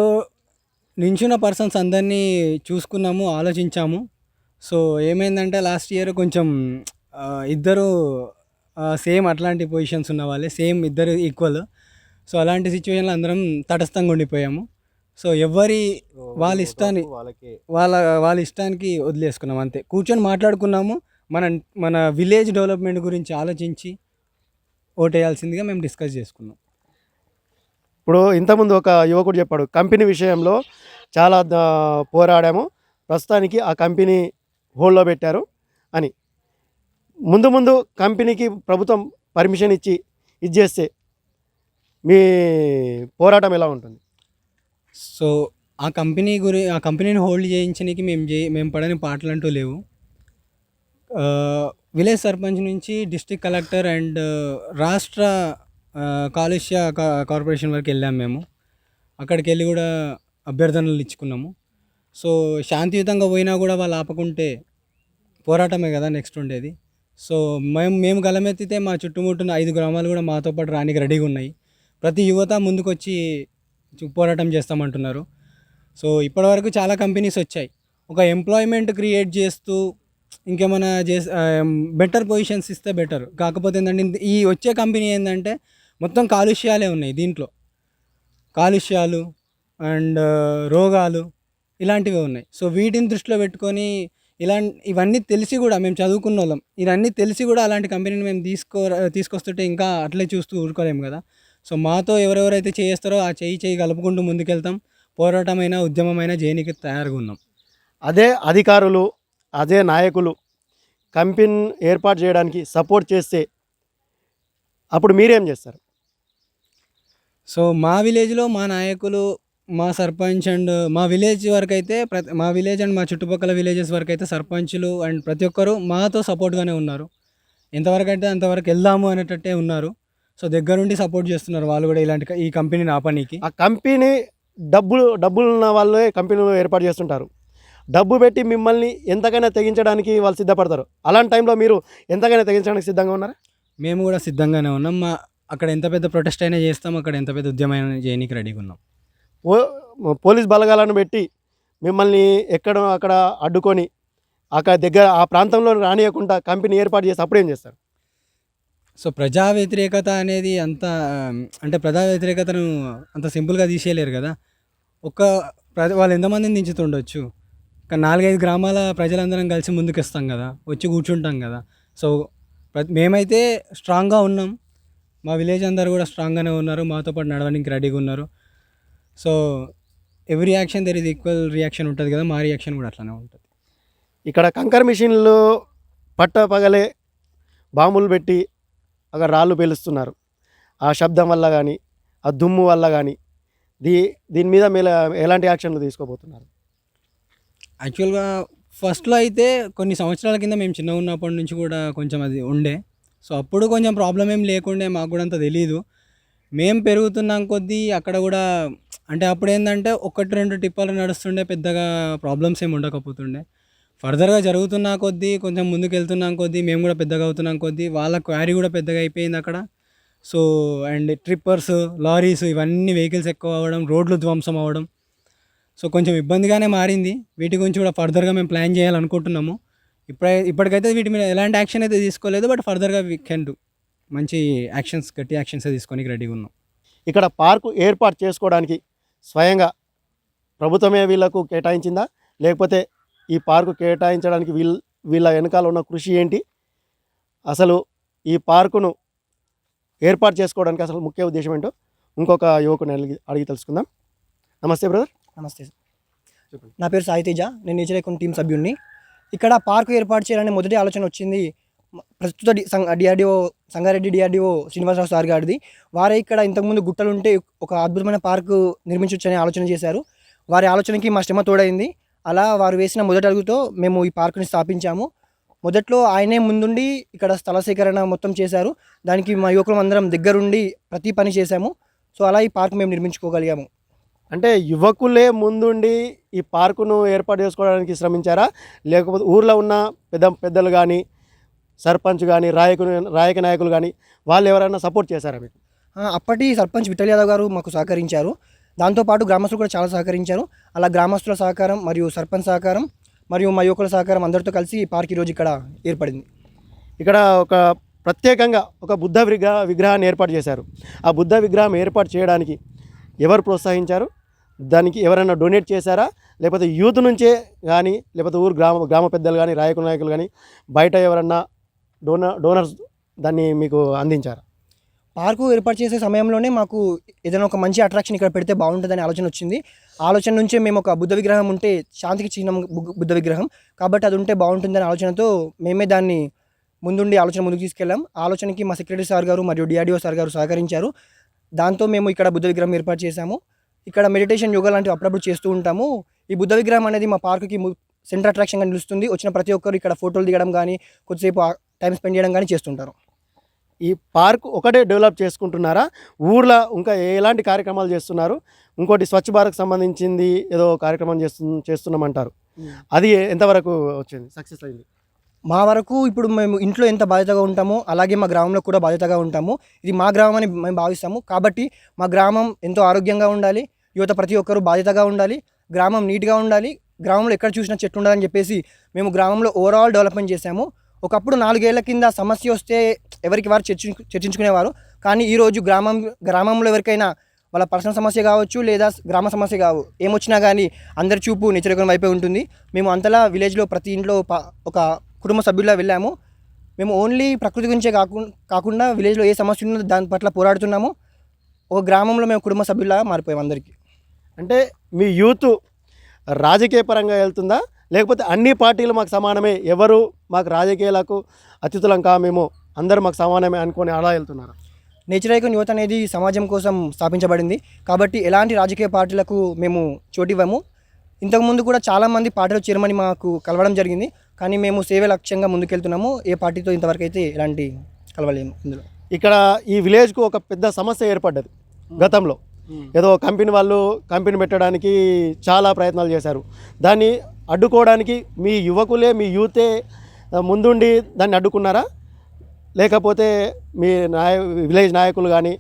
[SPEAKER 4] నించున్న పర్సన్స్ అందరినీ చూసుకున్నాము, ఆలోచించాము. సో ఏమైందంటే లాస్ట్ ఇయర్ కొంచెం ఇద్దరు సేమ్ అట్లాంటి పొజిషన్స్ ఉన్న వాళ్ళే, సేమ్ ఇద్దరు ఈక్వల్. సో అలాంటి సిచ్యువేషన్లో అందరం తటస్థంగా ఉండిపోయాము. సో ఎవరి వాళ్ళ ఇష్టాన్ని వాళ్ళ ఇష్టానికి వదిలేసుకున్నాం అంతే. కూర్చొని మాట్లాడుకున్నాము, మన మన విలేజ్ డెవలప్మెంట్ గురించి ఆలోచించి ఓటేయాల్సిందిగా మేము డిస్కస్ చేసుకున్నాం.
[SPEAKER 1] ఇప్పుడు ఇంతకుముందు ఒక యువకుడు చెప్పాడు, కంపెనీ విషయంలో చాలా పోరాడాము, ప్రస్తుతానికి ఆ కంపెనీ హోల్డ్లో పెట్టారు అని. ముందు ముందు కంపెనీకి ప్రభుత్వం పర్మిషన్ ఇచ్చి ఇది చేస్తే మీ పోరాటం ఎలా ఉంటుంది?
[SPEAKER 4] సో ఆ కంపెనీని హోల్డ్ చేయించడానికి మేము పడని పాటలు అంటూ లేవు. విలేజ్ సర్పంచ్ నుంచి డిస్ట్రిక్ట్ కలెక్టర్ అండ్ రాష్ట్ర కాలుష్య కార్పొరేషన్ వరకు వెళ్ళాం మేము. అక్కడికి వెళ్ళి కూడా అభ్యర్థనలు ఇచ్చుకున్నాము. సో శాంతియుతంగా పోయినా కూడా వాళ్ళు ఆపకుంటే పోరాటమే కదా నెక్స్ట్ ఉండేది. సో మేము గలమెత్తితే మా చుట్టుముట్టున్న 5 గ్రామాలు కూడా మాతో పాటు రానికి రెడీగా ఉన్నాయి. ప్రతి యువత ముందుకొచ్చి పోరాటం చేస్తామంటున్నారు. సో ఇప్పటివరకు చాలా కంపెనీస్ వచ్చాయి, ఒక ఎంప్లాయ్మెంట్ క్రియేట్ చేస్తూ ఇంకేమైనా బెటర్ పొజిషన్స్ ఇస్తే బెటర్. కాకపోతే ఏంటంటే ఈ వచ్చే కంపెనీ ఏంటంటే మొత్తం కాలుష్యాలే ఉన్నాయి దీంట్లో. కాలుష్యాలు అండ్ రోగాలు ఇలాంటివి ఉన్నాయి. సో వీటిని దృష్టిలో పెట్టుకొని ఇవన్నీ తెలిసి కూడా మేము చదువుకున్న వాళ్ళం, ఇవన్నీ తెలిసి కూడా అలాంటి కంపెనీని మేము తీసుకొస్తుంటే ఇంకా అట్లే చూస్తూ ఊరుకోలేము కదా. సో మాతో ఎవరెవరైతే చేస్తారో ఆ చేయి కలుపుకుంటూ ముందుకెళ్తాం. పోరాటమైన ఉద్యమమైన చేయనికి తయారుగా ఉన్నాం.
[SPEAKER 1] అదే అధికారులు, అదే నాయకులు కంపెనీ ఏర్పాటు చేయడానికి సపోర్ట్ చేస్తే అప్పుడు మీరేం చేస్తారు?
[SPEAKER 4] సో మా విలేజ్లో మా నాయకులు, మా సర్పంచ్ అండ్ మా విలేజ్ వరకు అయితే మా విలేజ్ అండ్ మా చుట్టుపక్కల విలేజెస్ వరకు అయితే సర్పంచులు అండ్ ప్రతి ఒక్కరు మాతో సపోర్ట్గానే ఉన్నారు. ఎంతవరకు అయితే అంతవరకు వెళ్దాము అనేటట్టే ఉన్నారు. సో దగ్గరుండి సపోర్ట్ చేస్తున్నారు వాళ్ళు కూడా ఈ కంపెనీని ఆపనీకి.
[SPEAKER 1] ఆ కంపెనీ డబ్బులు ఉన్న వాళ్ళే కంపెనీలో ఏర్పాటు చేస్తుంటారు. డబ్బు పెట్టి మిమ్మల్ని ఎంతకైనా తెగించడానికి వాళ్ళు సిద్ధపడతారు. అలాంటి టైంలో మీరు ఎంతకైనా తెగించడానికి సిద్ధంగా ఉన్నారా?
[SPEAKER 4] మేము కూడా సిద్ధంగానే ఉన్నాం. అక్కడ ఎంత పెద్ద ప్రొటెస్ట్ అయినా చేస్తాం, అక్కడ ఎంత పెద్ద ఉద్యమం చేయడానికి రెడీగా ఉన్నాం.
[SPEAKER 1] పోలీస్ బలగాలను పెట్టి మిమ్మల్ని ఎక్కడ అక్కడ అడ్డుకొని అక్కడ దగ్గర ఆ ప్రాంతంలో రానియకుండా కంపెనీ ఏర్పాటు చేసి అప్పుడేం చేస్తారు?
[SPEAKER 4] సో ప్రజా వ్యతిరేకత అనేది అంటే ప్రజా వ్యతిరేకతను అంత సింపుల్గా తీసేయలేరు కదా. వాళ్ళు ఎంతమందిని దించుతుండొచ్చు, ఒక 4-5 గ్రామాల ప్రజలందరం కలిసి ముందుకు వస్తాం కదా, వచ్చి కూర్చుంటాం కదా. సో మేమైతే స్ట్రాంగ్గా ఉన్నాం, మా విలేజ్ అందరూ కూడా స్ట్రాంగ్గానే ఉన్నారు, మాతో పాటు నడవడానికి రెడీగా ఉన్నారు. So every action there is equal reaction ఉంటుంది కదా, మా రియాక్షన్ కూడా అట్లానే ఉంటుంది.
[SPEAKER 1] ఇక్కడ కంకర్ మిషన్లు పగలే బాంబులు పెట్టి అక్కడ రాళ్ళు పేలుస్తున్నారు. ఆ శబ్దం వల్ల కానీ ఆ దుమ్ము వల్ల కానీ దీని మీద మీరు ఎలాంటి యాక్షన్లు తీసుకోబోతున్నారు?
[SPEAKER 4] యాక్చువల్గా ఫస్ట్లో అయితే కొన్ని సంవత్సరాల కింద మేము చిన్నగా ఉన్నప్పటి నుంచి కూడా కొంచెం అది ఉండే. సో అప్పుడు కొంచెం ప్రాబ్లం ఏం లేకుండే, మాకు కూడా అంత తెలీదు. మేము పెరుగుతున్నాం కొద్దీ అక్కడ కూడా అంటే అప్పుడు ఏంటంటే 1-2 టిప్పర్లు నడుస్తుండే, పెద్దగా ప్రాబ్లమ్స్ ఏమి ఉండకపోతుండే. ఫర్దర్గా జరుగుతున్నా కొద్దీ కొంచెం ముందుకు వెళ్తున్నాం కొద్దీ మేము కూడా పెద్దగా అవుతున్నాం కొద్దీ వాళ్ళ క్వారీ కూడా పెద్దగా అయిపోయింది అక్కడ. సో అండ్ ట్రిప్పర్స్, లారీస్ ఇవన్నీ వెహికల్స్ ఎక్కువ అవ్వడం, రోడ్లు ధ్వంసం అవ్వడం, సో కొంచెం ఇబ్బందిగానే మారింది. వీటి గురించి కూడా ఫర్దర్గా మేము ప్లాన్ చేయాలనుకుంటున్నాము. ఇప్పటికైతే వీటి మీద ఎలాంటి యాక్షన్ అయితే తీసుకోలేదు, బట్ ఫర్దర్గా వీ కెన్ డూ మంచి యాక్షన్స్, గట్టి యాక్షన్స్ తీసుకోనికి రెడీగా ఉన్నాం.
[SPEAKER 1] ఇక్కడ పార్కు ఏర్పాటు చేసుకోవడానికి స్వయంగా ప్రభుత్వమే వీళ్ళకు కేటాయించిందా, లేకపోతే ఈ పార్కు కేటాయించడానికి వీళ్ళ వెనకాల ఉన్న కృషి ఏంటి? అసలు ఈ పార్కును ఏర్పాటు చేసుకోవడానికి అసలు ముఖ్య ఉద్దేశం ఏంటో ఇంకొక యువకుని అడిగి తెలుసుకుందాం. నమస్తే బ్రదర్.
[SPEAKER 5] నమస్తే, నా పేరు సాయి తేజ, నేను నేచర్ ఐకాన్ టీం సభ్యుడిని. ఇక్కడ పార్కు ఏర్పాటు చేయాలనే మొదటి ఆలోచన వచ్చింది ప్రస్తుత DRDO Sangareddy DRDO Srinivasarao sir గారిది. వారే ఇక్కడ ఇంతకుముందు గుట్టలు ఉంటే ఒక అద్భుతమైన పార్కు నిర్మించవచ్చనే ఆలోచన చేశారు. వారి ఆలోచనకి మా శ్రమ తోడైంది. అలా వారు వేసిన మొదటి అడుగుతో మేము ఈ పార్కుని స్థాపించాము. మొదట్లో ఆయనే ముందుండి ఇక్కడ స్థల సేకరణ మొత్తం చేశారు. దానికి మా యువకులం అందరం దగ్గరుండి ప్రతి పని చేశాము. సో అలా ఈ పార్క్ మేము నిర్మించుకోగలిగాము.
[SPEAKER 1] అంటే యువకులే ముందుండి ఈ పార్కును ఏర్పాటు చేసుకోవడానికి శ్రమించారా, లేకపోతే ఊర్లో ఉన్న పెద్దలు కానీ, సర్పంచ్ కానీ, రాజకీయ నాయకులు కానీ వాళ్ళు ఎవరైనా సపోర్ట్ చేశారా మీకు?
[SPEAKER 5] అప్పటి సర్పంచ్ విఠల్ యాదవ్ గారు మాకు సహకరించారు. దాంతోపాటు గ్రామస్తులు కూడా చాలా సహకరించారు. అలా గ్రామస్తుల సహకారం మరియు సర్పంచ్ సహకారం మరియు మా యువకుల సహకారం అందరితో కలిసి ఈ పార్క్ ఈరోజు ఇక్కడ ఏర్పడింది.
[SPEAKER 1] ఇక్కడ ఒక ప్రత్యేకంగా ఒక బుద్ధ విగ్రహాన్ని ఏర్పాటు చేశారు. ఆ బుద్ధ విగ్రహం ఏర్పాటు చేయడానికి ఎవరు ప్రోత్సహించారు? దానికి ఎవరైనా డొనేట్ చేశారా, లేకపోతే యూత్ నుంచే కానీ, లేకపోతే గ్రామ పెద్దలు కానీ, రాజకీయ నాయకులు కానీ, బయట ఎవరన్నా డోనర్స్ దాన్ని మీకు అందించారా?
[SPEAKER 5] పార్కు ఏర్పాటు చేసే సమయంలోనే మాకు ఏదైనా ఒక మంచి అట్రాక్షన్ ఇక్కడ పెడితే బాగుంటుందనే ఆలోచన వచ్చింది. ఆలోచన నుంచే మేము ఒక బుద్ధ విగ్రహం ఉంటే శాంతికి చిహ్నం బుద్ధ విగ్రహం కాబట్టి అది ఉంటే బాగుంటుందనే ఆలోచనతో మేమే దాన్ని ముందుండి ఆలోచన ముందుకు తీసుకెళ్ళాం. ఆలోచనకి మా సెక్రటరీ సార్ గారు మరియు డిఆర్డిఓ సార్ గారు సహకరించారు. దాంతో మేము ఇక్కడ బుద్ధ విగ్రహం ఏర్పాటు చేశాము. ఇక్కడ మెడిటేషన్ యోగా లాంటివి అప్పుడప్పుడు చేస్తూ ఉంటాము. ఈ బుద్ధ విగ్రహం అనేది మా పార్కుకి సెంటర్ అట్రాక్షన్గా నిలుస్తుంది. వచ్చిన ప్రతి ఒక్కరు ఇక్కడ ఫోటోలు దిగడం కానీ, కొద్దిసేపు టైం స్పెండ్ చేయడం కానీ చేస్తుంటారు.
[SPEAKER 1] ఈ పార్క్ ఒకటే డెవలప్ చేసుకుంటున్నారా, ఊర్లో ఇంకా ఎలాంటి కార్యక్రమాలు చేస్తున్నారు? ఇంకోటి స్వచ్ఛ భారత్ సంబంధించింది ఏదో కార్యక్రమం చేస్తున్నామంటారు, అది ఎంతవరకు వచ్చింది, సక్సెస్ అయింది?
[SPEAKER 5] మా వరకు ఇప్పుడు మేము ఇంట్లో ఎంత బాధ్యతగా ఉంటామో అలాగే మా గ్రామంలో కూడా బాధ్యతగా ఉంటాము. ఇది మా గ్రామం అని మేము భావిస్తాము. కాబట్టి మా గ్రామం ఎంతో ఆరోగ్యంగా ఉండాలి, యువత ప్రతి ఒక్కరూ బాధ్యతగా ఉండాలి, గ్రామం నీట్గా ఉండాలి, గ్రామంలో ఎక్కడ చూసినా చెట్టు ఉండాలని చెప్పేసి మేము గ్రామంలో ఓవరాల్ డెవలప్మెంట్ చేశాము. ఒకప్పుడు 4 ఏళ్ల కింద సమస్య వస్తే ఎవరికి వారు చర్చించుకునేవారు. కానీ ఈరోజు గ్రామంలో ఎవరికైనా వాళ్ళ పర్సనల్ సమస్య కావచ్చు లేదా గ్రామ సమస్య ఏమొచ్చినా కానీ అందరి చూపు నిత్యరకం వైపే ఉంటుంది. మేము అంతలా విలేజ్లో ప్రతి ఇంట్లో ఒక కుటుంబ సభ్యుల్లా వెళ్ళాము. మేము ఓన్లీ ప్రకృతి గురించే కాకుండా విలేజ్లో ఏ సమస్య ఉన్నదో దాని పట్ల పోరాడుతున్నాము. ఒక గ్రామంలో మేము కుటుంబ సభ్యుల్లా మారిపోయాం అందరికీ.
[SPEAKER 1] అంటే మీ యూత్ రాజకీయ పరంగా వెళ్తుందా, లేకపోతే అన్ని పార్టీలు మాకు సమానమే, ఎవరు మాకు రాజకీయాలకు అతిథులం మేము అందరూ మాకు సమానమే అనుకొని అలా వెళ్తున్నారు?
[SPEAKER 5] నేచర్ ఐకాన్ యువత అనేది సమాజం కోసం స్థాపించబడింది. కాబట్టి ఎలాంటి రాజకీయ పార్టీలకు మేము చోటివ్వము. ఇంతకుముందు కూడా చాలామంది పార్టీలో చేరమని మాకు కలవడం జరిగింది. కానీ మేము సేవే లక్ష్యంగా ముందుకెళ్తున్నాము. ఏ పార్టీతో ఇంతవరకు అయితే ఎలాంటి కలవలేము. ఇందులో
[SPEAKER 1] ఇక్కడ ఈ విలేజ్కు ఒక పెద్ద సమస్య ఏర్పడ్డది గతంలో. ఏదో కంపెనీ పెట్టడానికి చాలా ప్రయత్నాలు చేశారు. దాన్ని అడ్డుకోవడానికి మీ యువకులే, మీ యూతే ముందుండి దాన్ని అడ్డుకున్నారా, లేకపోతే మీ విలేజ్ నాయకులు కానీ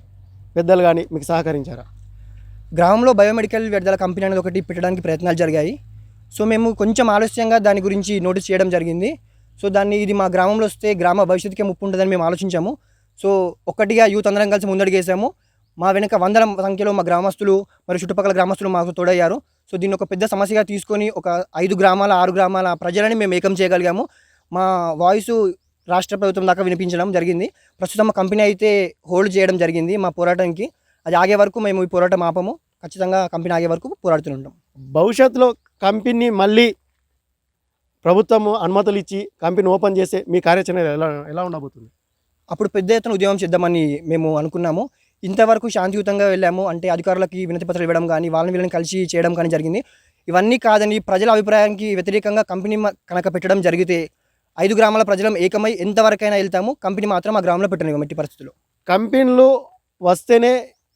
[SPEAKER 1] పెద్దలు కానీ మీకు సహకరించారా?
[SPEAKER 5] గ్రామంలో బయోమెడికల్ వ్యర్థాల కంపెనీ అనేది ఒకటి పెట్టడానికి ప్రయత్నాలు జరిగాయి. సో మేము కొంచెం ఆలస్యంగా దాని గురించి నోటీస్ చేయడం జరిగింది. సో ఇది మా గ్రామంలో వస్తే గ్రామ భవిష్యత్తుకే ముప్పు ఉంటుందని మేము ఆలోచించాము. సో ఒక్కటిగా యూత్ అందరం కలిసి ముందడుగేసాము. మా వెనుక వందల సంఖ్యలో మా గ్రామస్తులు మరియు చుట్టుపక్కల గ్రామస్తులు మాకు తోడయ్యారు. సో దీన్ని ఒక పెద్ద సమస్యగా తీసుకొని ఒక 5 గ్రామాల 6 గ్రామాల ప్రజలని మేము ఏకం చేయగలిగాము. మా వాయిస్ రాష్ట్ర ప్రభుత్వం దాకా వినిపించడం జరిగింది. ప్రస్తుతం మా కంపెనీ అయితే హోల్డ్ చేయడం జరిగింది మా పోరాటానికి. అది ఆగే వరకు మేము ఈ పోరాటం ఆపము. ఖచ్చితంగా కంపెనీ ఆగే వరకు పోరాడుతుంటాం.
[SPEAKER 1] భవిష్యత్తులో కంపెనీ మళ్ళీ ప్రభుత్వం అనుమతులు ఇచ్చి కంపెనీ ఓపెన్ చేస్తే మీ కార్యాచరణ ఎలా ఉండబోతుంది?
[SPEAKER 5] అప్పుడు పెద్ద ఎత్తున ఉద్యమం చేద్దామని మేము అనుకున్నాము. ఇంతవరకు శాంతియుతంగా వెళ్ళాము. అంటే అధికారులకి వినతి పత్రాలు ఇవ్వడం కానీ, వీళ్ళని కలిసి చేయడం కానీ జరిగింది. ఇవన్నీ కాదని ప్రజల అభిప్రాయానికి వ్యతిరేకంగా కంపెనీ కనుక పెట్టడం జరిగితే 5 గ్రామాల ప్రజలం ఏకమై ఎంతవరకైనా వెళ్తాము. కంపెనీ మాత్రం ఆ గ్రామంలో పెట్టలేము ఎట్టి పరిస్థితుల్లో.
[SPEAKER 1] కంపెనీలు వస్తేనే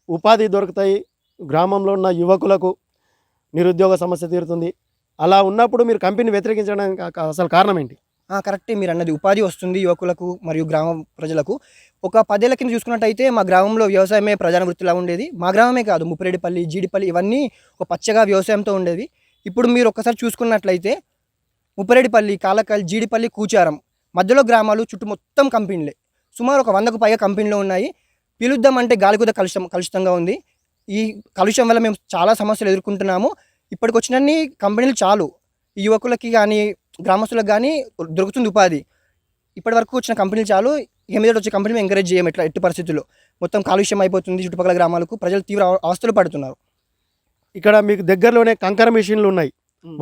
[SPEAKER 1] ఉపాధి దొరుకుతాయి, గ్రామంలో ఉన్న యువకులకు నిరుద్యోగ సమస్య తీరుతుంది. అలా ఉన్నప్పుడు మీరు కంపెనీ వ్యతిరేకించడానికి అసలు కారణం ఏంటి?
[SPEAKER 5] కరెక్టే మీరు అన్నది. ఉపాధి వస్తుంది యువకులకు మరియు గ్రామ ప్రజలకు. ఒక 10 ఏళ్ల కింద చూసుకున్నట్టయితే మా గ్రామంలో వ్యవసాయమే ప్రధాన వృత్తిలా ఉండేది. మా గ్రామమే కాదు, ముప్పిరెడ్డిపల్లి, జీడిపల్లి ఇవన్నీ ఒక పచ్చగా వ్యవసాయంతో ఉండేవి. ఇప్పుడు మీరు ఒక్కసారి చూసుకున్నట్లయితే ముప్పిరెడ్డిపల్లి, కాలకల్, జీడిపల్లి, కూచారం మధ్యలో గ్రామాలు, చుట్టూ మొత్తం కంపెనీలే. సుమారు ఒక 100కు పైగా కంపెనీలు ఉన్నాయి. పిలుద్దాం అంటే గాలి కూడా కలుషితంగా ఉంది. ఈ కాలుష్యం వల్ల మేము చాలా సమస్యలు ఎదుర్కొంటున్నాము. ఇప్పటికి వచ్చినన్ని కంపెనీలు చాలు, ఈ యువకులకి కానీ గ్రామస్తులకు కానీ దొరుకుతుంది ఉపాధి. ఇప్పటి వరకు వచ్చిన కంపెనీలు చాలు. ఇక మీద వచ్చే కంపెనీ ఎంకరేజ్ చేయము ఎట్టి పరిస్థితుల్లో. మొత్తం కాలుష్యం అయిపోతుంది చుట్టుపక్కల గ్రామాలకు. ప్రజలు తీవ్ర అవస్థలు పడుతున్నారు.
[SPEAKER 1] ఇక్కడ మీకు దగ్గరలోనే కంకర మిషన్లు ఉన్నాయి,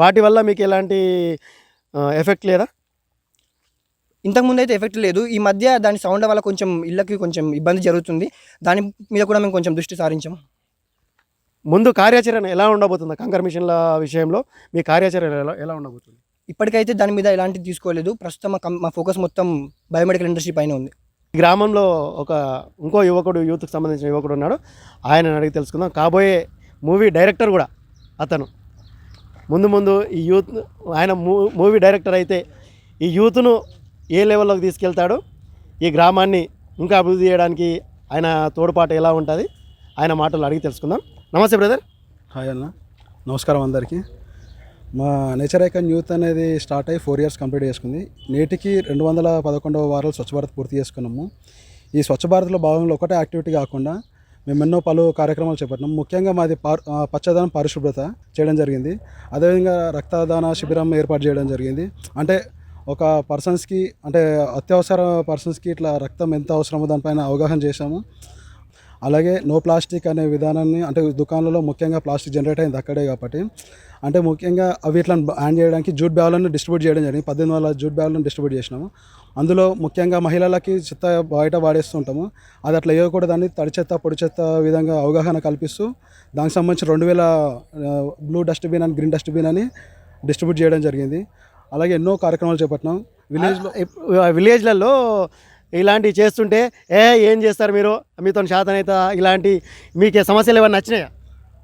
[SPEAKER 1] వాటి వల్ల మీకు ఎలాంటి ఎఫెక్ట్ లేదా?
[SPEAKER 5] ఇంతకుముందు అయితే ఎఫెక్ట్ లేదు. ఈ మధ్య దాని సౌండ్ వల్ల కొంచెం ఇళ్ళకి కొంచెం ఇబ్బంది జరుగుతుంది. దాని మీద కూడా మేము కొంచెం దృష్టి సారించాం.
[SPEAKER 1] ముందు కార్యాచరణ ఎలా ఉండబోతుంది కంకర్ మిషన్ల విషయంలో? మీ కార్యాచరణ ఎలా ఉండబోతుంది?
[SPEAKER 5] ఇప్పటికైతే దాని మీద ఎలాంటిది తీసుకోలేదు. ప్రస్తుతం మా ఫోకస్ మొత్తం బయోమెడికల్ ఇండస్ట్రీ పైన ఉంది.
[SPEAKER 1] ఈ గ్రామంలో ఇంకో యువకుడు, యూత్కి సంబంధించిన యువకుడు ఉన్నాడు. ఆయన అడిగి తెలుసుకుందాం. కాబోయే మూవీ డైరెక్టర్ కూడా అతను. ముందు ఈ యూత్, ఆయన మూవీ డైరెక్టర్ అయితే ఈ యూత్ను ఏ లెవెల్లోకి తీసుకెళ్తాడు, ఈ గ్రామాన్ని ఇంకా అభివృద్ధి చేయడానికి ఆయన తోడ్పాటు ఎలా ఉంటుంది, ఆయన మాటలు అడిగి తెలుసుకుందాం. నమస్తే బ్రదర్.
[SPEAKER 6] హాయ్ అన్న, నమస్కారం అందరికీ. మా నేచర్ ఐకాన్ యూత్ అనేది స్టార్ట్ అయ్యి 4 years కంప్లీట్ చేసుకుంది. నేటికి 211వ వారాలు స్వచ్ఛ భారత్ పూర్తి చేసుకున్నాము. ఈ స్వచ్ఛ భారత్లో భాగంలో ఒకటే యాక్టివిటీ కాకుండా మేము ఎన్నో పలు కార్యక్రమాలు చేపట్టినాము. ముఖ్యంగా మాది పచ్చదనం పరిశుభ్రత చేయడం జరిగింది. అదేవిధంగా రక్తదాన శిబిరం ఏర్పాటు చేయడం జరిగింది. అంటే ఒక పర్సన్స్కి, అంటే అత్యవసర పర్సన్స్కి ఇట్లా రక్తం ఎంత అవసరమో దానిపైన అవగాహన చేశాము. అలాగే నో ప్లాస్టిక్ అనే విధానాన్ని, అంటే దుకాణాలలో ముఖ్యంగా ప్లాస్టిక్ జనరేట్ అయింది అక్కడే కాబట్టి, అంటే ముఖ్యంగా అవి ఇట్లా బ్యాన్ చేయడానికి జూట్ బ్యాగులను డిస్ట్రిబ్యూట్ చేయడం జరిగింది. 18,000 జూట్ బ్యాగులను డిస్ట్రిబ్యూట్ చేసినాము. అందులో ముఖ్యంగా మహిళలకి చెత్త బయట వాడేస్తుంటాము, అది అట్లా వేయకూడదని తడి చెత్త పొడి చెత్త విధంగా అవగాహన కల్పిస్తూ దానికి సంబంధించి 2000 బ్లూ డస్ట్బిన్ అని, గ్రీన్ డస్ట్బిన్ అని డిస్ట్రిబ్యూట్ చేయడం జరిగింది. అలాగే ఎన్నో కార్యక్రమాలు చేపట్టినాం
[SPEAKER 1] విలేజ్లలో. ఇలాంటివి చేస్తుంటే ఏం చేస్తారు మీరు, మీతో శాతనైతే ఇలాంటి మీకు సమస్యలు ఏమైనా నచ్చినాయా?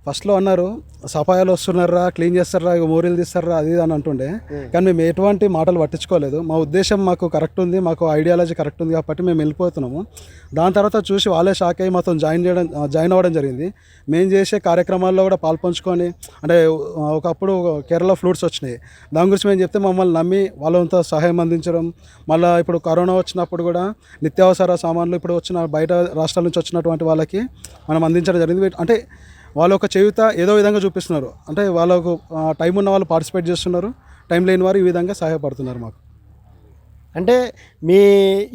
[SPEAKER 6] ఫస్ట్లో అన్నారు సఫాయాలు వస్తున్నారా, క్లీన్ చేస్తారా, మోరీలు తీస్తారా, అది అని అంటుండే. కానీ మేము ఎటువంటి మాటలు పట్టించుకోలేదు. మా ఉద్దేశం మాకు కరెక్ట్ ఉంది, మాకు ఐడియాలజీ కరెక్ట్ ఉంది కాబట్టి మేము వెళ్ళిపోతున్నాము. దాని తర్వాత చూసి వాళ్ళే షాక్ అయ్యి మాతో జాయిన్ అవ్వడం జరిగింది. మేము చేసే కార్యక్రమాల్లో కూడా పాల్పంచుకొని, అంటే ఒకప్పుడు కేరళ ఫ్లూట్స్ వచ్చినాయి, దాని గురించి మేము చెప్తే మమ్మల్ని నమ్మి వాళ్ళంతా సహాయం అందించడం. మళ్ళీ ఇప్పుడు కరోనా వచ్చినప్పుడు కూడా నిత్యావసర సామాన్లు ఇప్పుడు వచ్చిన బయట రాష్ట్రాల నుంచి వచ్చినటువంటి వాళ్ళకి మనం అందించడం జరిగింది. అంటే వాళ్ళ ఒక చేయుత ఏదో విధంగా చూపిస్తున్నారు. అంటే వాళ్ళకు టైం ఉన్న వాళ్ళు పార్టిసిపేట్ చేస్తున్నారు, టైం లేని వారు ఈ విధంగా సహాయపడుతున్నారు మాకు.
[SPEAKER 1] అంటే మీ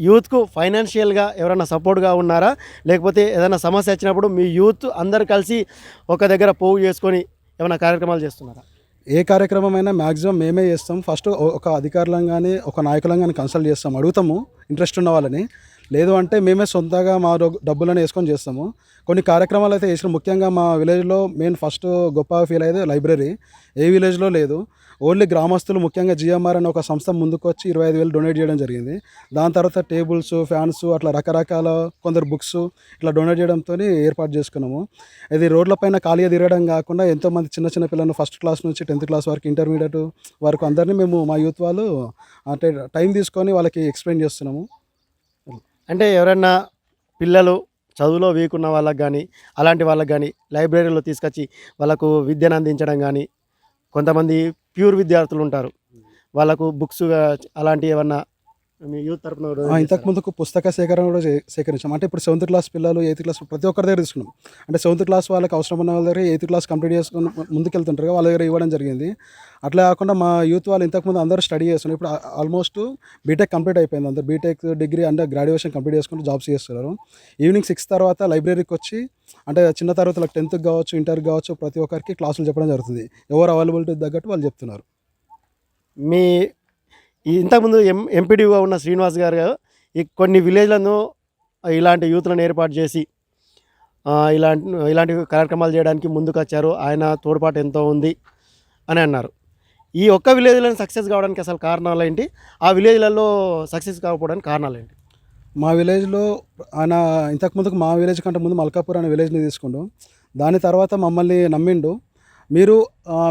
[SPEAKER 1] యూత్కు ఫైనాన్షియల్గా ఎవరైనా సపోర్ట్గా ఉన్నారా, లేకపోతే ఏదైనా సమస్య వచ్చినప్పుడు మీ యూత్ అందరు కలిసి ఒక దగ్గర పోగు చేసుకొని ఏమైనా కార్యక్రమాలు చేస్తున్నారా?
[SPEAKER 6] ఏ కార్యక్రమం అయినా మ్యాక్సిమం మేమే చేస్తాం. ఫస్ట్ ఒక అధికారులను కానీ ఒక నాయకులను కానీ కన్సల్ట్ చేస్తాం, అడుగుతాము ఇంట్రెస్ట్ ఉన్న వాళ్ళని. లేదు అంటే మేమే సొంతగా మా డబ్బులను వేసుకొని చేస్తాము. కొన్ని కార్యక్రమాలు అయితే చేసినాం. ముఖ్యంగా మా విలేజ్లో మెయిన్ ఫస్ట్ గొప్ప ఫీల్ అయితే లైబ్రరీ ఏ విలేజ్లో లేదు. ఓన్లీ గ్రామస్తులు, ముఖ్యంగా జిఎంఆర్ అనే ఒక సంస్థ ముందుకు వచ్చి 25,000 డొనేట్ చేయడం జరిగింది. దాని తర్వాత టేబుల్స్, ఫ్యాన్స్, అట్లా రకరకాల కొందరు బుక్స్ ఇట్లా డొనేట్ చేయడంతో ఏర్పాటు చేసుకున్నాము. ఇది రోడ్లపైన ఖాళీగా తిరగడం కాకుండా ఎంతోమంది చిన్న చిన్న పిల్లలను 1st క్లాస్ నుంచి 10th క్లాస్ వరకు, ఇంటర్మీడియట్ వరకు అందరినీ మేము మా యూత్ వాళ్ళు అంటే టైం తీసుకొని వాళ్ళకి ఎక్స్ప్లెయిన్ చేస్తున్నాము.
[SPEAKER 1] అంటే ఎవరైనా పిల్లలు చదువులో వీక్ ఉన్న వాళ్ళకి కానీ, అలాంటి వాళ్ళకి కానీ లైబ్రరీలో తీసుకొచ్చి వాళ్ళకు విద్యను అందించడం కానీ, కొంతమంది ప్యూర్ విద్యార్థులు ఉంటారు, వాళ్ళకు బుక్స్ అలాంటివి ఏమన్నా మీ యూత్ తరపున
[SPEAKER 6] ఇంతకు ముందుకు పుస్తక సేకరణ కూడా సేకరించాం. అంటే ఇప్పుడు 7th క్లాస్ పిల్లలు, 8th క్లాస్ ప్రతి ఒక్కరి దగ్గర తీసుకున్నాం. అంటే 7th క్లాస్ వాళ్ళకి అవసరం ఉన్న వాళ్ళ దగ్గర 8th క్లాస్ కంప్లీట్ చేసుకుని ముందుకెళ్తుంటారు, వాళ్ళ దగ్గర ఇవ్వడం జరిగింది. అట్లా కాకుండా మా యూత్ వాళ్ళు ఇంతకుముందు అందరూ స్టడీ చేస్తున్నారు. ఇప్పుడు ఆల్మోస్ట్ బీటెక్ కంప్లీట్ అయిపోయింది, అందరు BTech degree and graduation complete చేసుకుంటూ జాబ్స్ చేస్తున్నారు. ఈవినింగ్ 6 తర్వాత లైబ్రరీకి వచ్చి, అంటే చిన్న తరగతులకు 10th కావచ్చు, ఇంటర్కి కావచ్చు, ప్రతి ఒక్కరికి క్లాసులు చెప్పడం జరుగుతుంది. ఎవరు అవైలబిలిటీ తగ్గట్టు వాళ్ళు చెప్తున్నారు.
[SPEAKER 1] మీ ఇంతకుముందు ఎంపీడీగా ఉన్న శ్రీనివాస్ గారు ఈ కొన్ని విలేజ్లను ఇలాంటి యూత్లను ఏర్పాటు చేసి ఇలాంటి కార్యక్రమాలు చేయడానికి ముందుకు వచ్చారు. ఆయన తోడ్పాటు ఎంతో ఉంది అని అన్నారు. ఈ ఒక్క విలేజ్లను సక్సెస్ కావడానికి అసలు కారణాలు ఏంటి, ఆ విలేజ్లలో సక్సెస్ కాకపోవడానికి కారణాలు ఏంటి?
[SPEAKER 6] మా విలేజ్లో ఆయన ఇంతకుముందుకు మా విలేజ్ కంటే ముందు మల్కాపూర్ అనే విలేజ్ని తీసుకుండు. దాని తర్వాత మమ్మల్ని నమ్మిండు. మీరు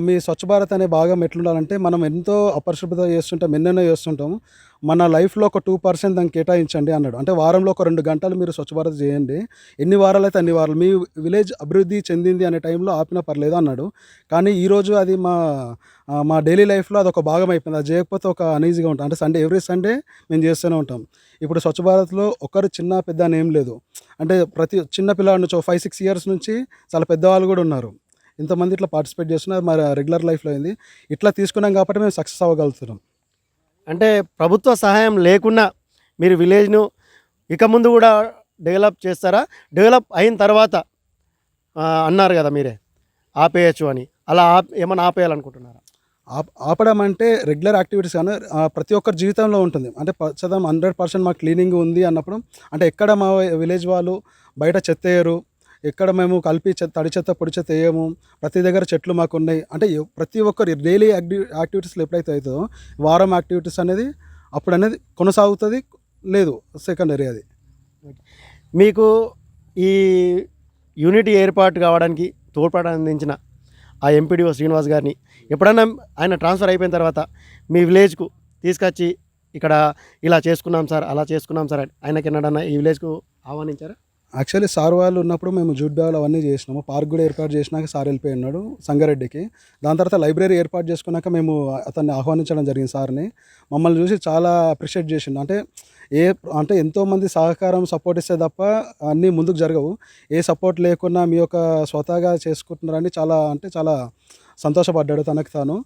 [SPEAKER 6] మీ స్వచ్ఛ భారత్ అనే భాగం ఎట్లుండాలంటే, మనం ఎంతో అపరిశుభ్రత చేస్తుంటాం, ఎన్నెన్నో చేస్తుంటాము, మన లైఫ్లో ఒక 2% దానికి కేటాయించండి అన్నాడు. అంటే వారంలో ఒక 2 గంటలు మీరు స్వచ్ఛ భారత్ చేయండి, ఎన్ని వారాలు అయితే అన్ని వారాలు, మీ విలేజ్ అభివృద్ధి చెందింది అనే టైంలో ఆపినా పర్లేదు అన్నాడు. కానీ ఈరోజు అది మా డైలీ లైఫ్లో అది ఒక భాగం అయిపోయింది. అది చేయకపోతే ఒక అనీజీగా ఉంటాం. అంటే ఎవ్రీ సండే మేము చేస్తూనే ఉంటాం. ఇప్పుడు స్వచ్ఛ భారత్లో ఒకరు చిన్న పెద్ద అని ఏం లేదు. అంటే ప్రతి చిన్న పిల్లవాడి నుంచి 5-6 years నుంచి చాలా పెద్దవాళ్ళు కూడా ఉన్నారు. ఇంతమంది ఇట్లా పార్టిసిపేట్ చేస్తున్నారు. మరి రెగ్యులర్ లైఫ్లో అయింది ఇట్లా తీసుకున్నాం కాబట్టి మేము సక్సెస్ అవ్వగలుగుతున్నాం.
[SPEAKER 1] అంటే ప్రభుత్వ సహాయం లేకున్నా మీరు విలేజ్ను ఇక ముందు కూడా డెవలప్ చేస్తారా? డెవలప్ అయిన తర్వాత అన్నారు కదా మీరే ఆపేయచ్చు అని, అలా ఏమన్నా ఆపేయాలనుకుంటున్నారా?
[SPEAKER 6] ఆపడం అంటే రెగ్యులర్ యాక్టివిటీస్ కానీ ప్రతి ఒక్కరి జీవితంలో ఉంటుంది. అంటే 100% మాకు క్లీనింగ్ ఉంది అన్నప్పుడు, అంటే ఎక్కడ మా విలేజ్ వాళ్ళు బయట చెత్త వేయరు, ఎక్కడ మేము కలిపి తడి చెత్త పొడి చెత్త వేయము, ప్రతి దగ్గర చెట్లు మాకు ఉన్నాయి. అంటే ప్రతి ఒక్కరు డైలీ యాక్టివిటీస్లో ఎప్పుడైతే అవుతుందో వారం యాక్టివిటీస్ అనేది అప్పుడు అనేది కొనసాగుతుంది. లేదు సెకండరీ అది.
[SPEAKER 1] మీకు ఈ యూనిటీ ఏర్పాటు కావడానికి తోడ్పాటు అందించిన ఆ ఎంపీడీఓ శ్రీనివాస్ గారిని ఎప్పుడన్నా ఆయన ట్రాన్స్ఫర్ అయిపోయిన తర్వాత మీ విలేజ్కు తీసుకొచ్చి ఇక్కడ ఇలా చేసుకున్నాం సార్, అలా చేసుకున్నాం సార్ అని ఆయనకి ఎన్నడన్నా ఈ విలేజ్కు ఆహ్వానించారా?
[SPEAKER 6] యాక్చువల్లీ సార్ వాళ్ళు ఉన్నప్పుడు మేము జూట్ బ్యాగులు అవన్నీ చేసినాము. పార్క్ కూడా ఏర్పాటు చేసినాక సార్ వెళ్ళిపోయి ఉన్నాడు సంగారెడ్డికి. దాని తర్వాత లైబ్రరీ ఏర్పాటు చేసుకున్నాక మేము అతన్ని ఆహ్వానించడం జరిగింది సార్ని. మమ్మల్ని చూసి చాలా అప్రిషియేట్ చేసిండు. అంటే ఎంతోమంది సహకారం సపోర్ట్ ఇస్తే తప్ప అన్నీ ముందుకు జరగవు. ఏ సపోర్ట్ లేకున్నా మీ యొక్క స్వతహాగా చేసుకుంటున్నారని చాలా సంతోషపడ్డాడు తనకు తాను.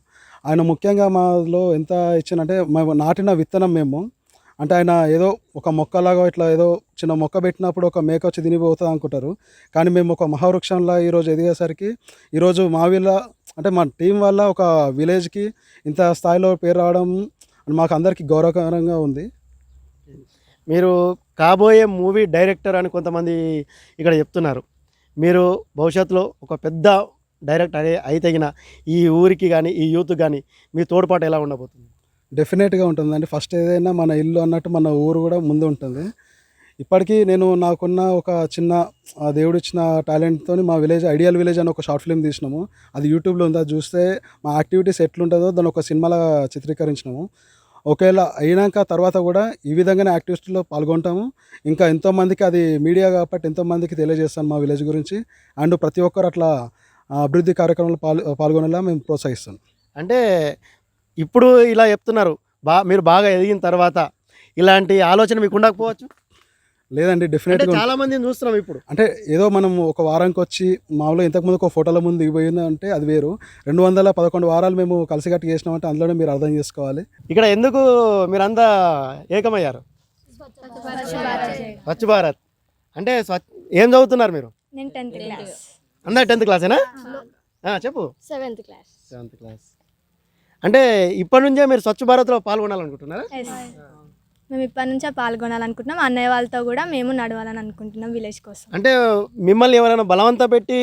[SPEAKER 6] ఆయన ముఖ్యంగా మాలో ఎంత ఇచ్చిందంటే, మేము నాటిన విత్తనం మేము, అంటే ఆయన ఏదో ఒక మొక్కలాగా ఇట్లా ఏదో చిన్న మొక్క పెట్టినప్పుడు ఒక మేక వచ్చి తినిపోతుంది అనుకుంటారు, కానీ మేము ఒక మహావృక్షంలా ఈరోజు ఎదిగేసరికి ఈరోజు మా టీం వల్ల ఒక విలేజ్కి ఇంత స్థాయిలో పేరు రావడం మాకు అందరికీ గౌరవకరంగా ఉంది.
[SPEAKER 1] మీరు కాబోయే మూవీ డైరెక్టర్ అని కొంతమంది ఇక్కడ చెప్తున్నారు. మీరు భవిష్యత్తులో ఒక పెద్ద డైరెక్టర్ అయితగిన ఈ ఊరికి కానీ ఈ యూత్కి కానీ మీ తోడ్పాటు ఎలా ఉండబోతుంది?
[SPEAKER 6] డెఫినెట్గా ఉంటుందండి. ఫస్ట్ ఏదైనా మన ఇల్లు అన్నట్టు మన ఊరు కూడా ముందు ఉంటుంది. ఇప్పటికీ నాకున్న ఒక చిన్న దేవుడు ఇచ్చిన టాలెంట్తో మా విలేజ్ ఐడియల్ విలేజ్ అని ఒక షార్ట్ ఫిల్మ్ తీసినాము. అది యూట్యూబ్లో ఉంది. అది చూస్తే మా యాక్టివిటీస్ ఎట్లుంటుందో దాన్ని ఒక సినిమాలో చిత్రీకరించినాము. ఒకవేళ అయినాక తర్వాత కూడా ఈ విధంగానే యాక్టివిటీలో పాల్గొంటాము. ఇంకా ఎంతోమందికి అది మీడియా కాబట్టి ఎంతోమందికి తెలియజేస్తాను మా విలేజ్ గురించి. అండ్ ప్రతి ఒక్కరు అట్లా అభివృద్ధి కార్యక్రమంలో పాల్గొనేలా మేము ప్రోత్సహిస్తాం.
[SPEAKER 1] అంటే ఇప్పుడు ఇలా చెప్తున్నారు, మీరు బాగా ఎదిగిన తర్వాత ఇలాంటి ఆలోచన మీకు ఉండకపోవచ్చు.
[SPEAKER 6] లేదండి,
[SPEAKER 1] అంటే
[SPEAKER 6] డెఫినెట్గా
[SPEAKER 1] చాలా మందిని చూస్తున్నాం ఇప్పుడు.
[SPEAKER 6] అంటే ఏదో మనం ఒక వారానికి వచ్చి మామూలుగా ఇంతకుముందు ఒక ఫోటోల ముందు దిగిపోయింది అంటే అది వేరు. 211 వారాలు మేము కలిసికట్టు చేసినామంటే అందులోనే మీరు అర్థం చేసుకోవాలి.
[SPEAKER 1] ఇక్కడ ఎందుకు మీరంతా ఏకమయ్యారు? స్వచ్ఛ భారత్ అంటే ఏం చదువుతున్నారు మీరు?
[SPEAKER 7] నేను 10th క్లాస్.
[SPEAKER 1] అందరు 10th క్లాసేనా? చెప్పు.
[SPEAKER 7] 7th class.
[SPEAKER 1] 7th క్లాస్ అంటే ఇప్పటి నుంచే మీరు స్వచ్ఛ భారత్లో పాల్గొనాలనుకుంటున్నారా?
[SPEAKER 7] మేము ఇప్పటి నుంచే పాల్గొనాలనుకుంటున్నాం. అన్నయ్య వాళ్ళతో కూడా మేము నడవాలని అనుకుంటున్నాం విలేజ్ కోసం.
[SPEAKER 1] అంటే మిమ్మల్ని ఎవరైనా బలవంత పెట్టి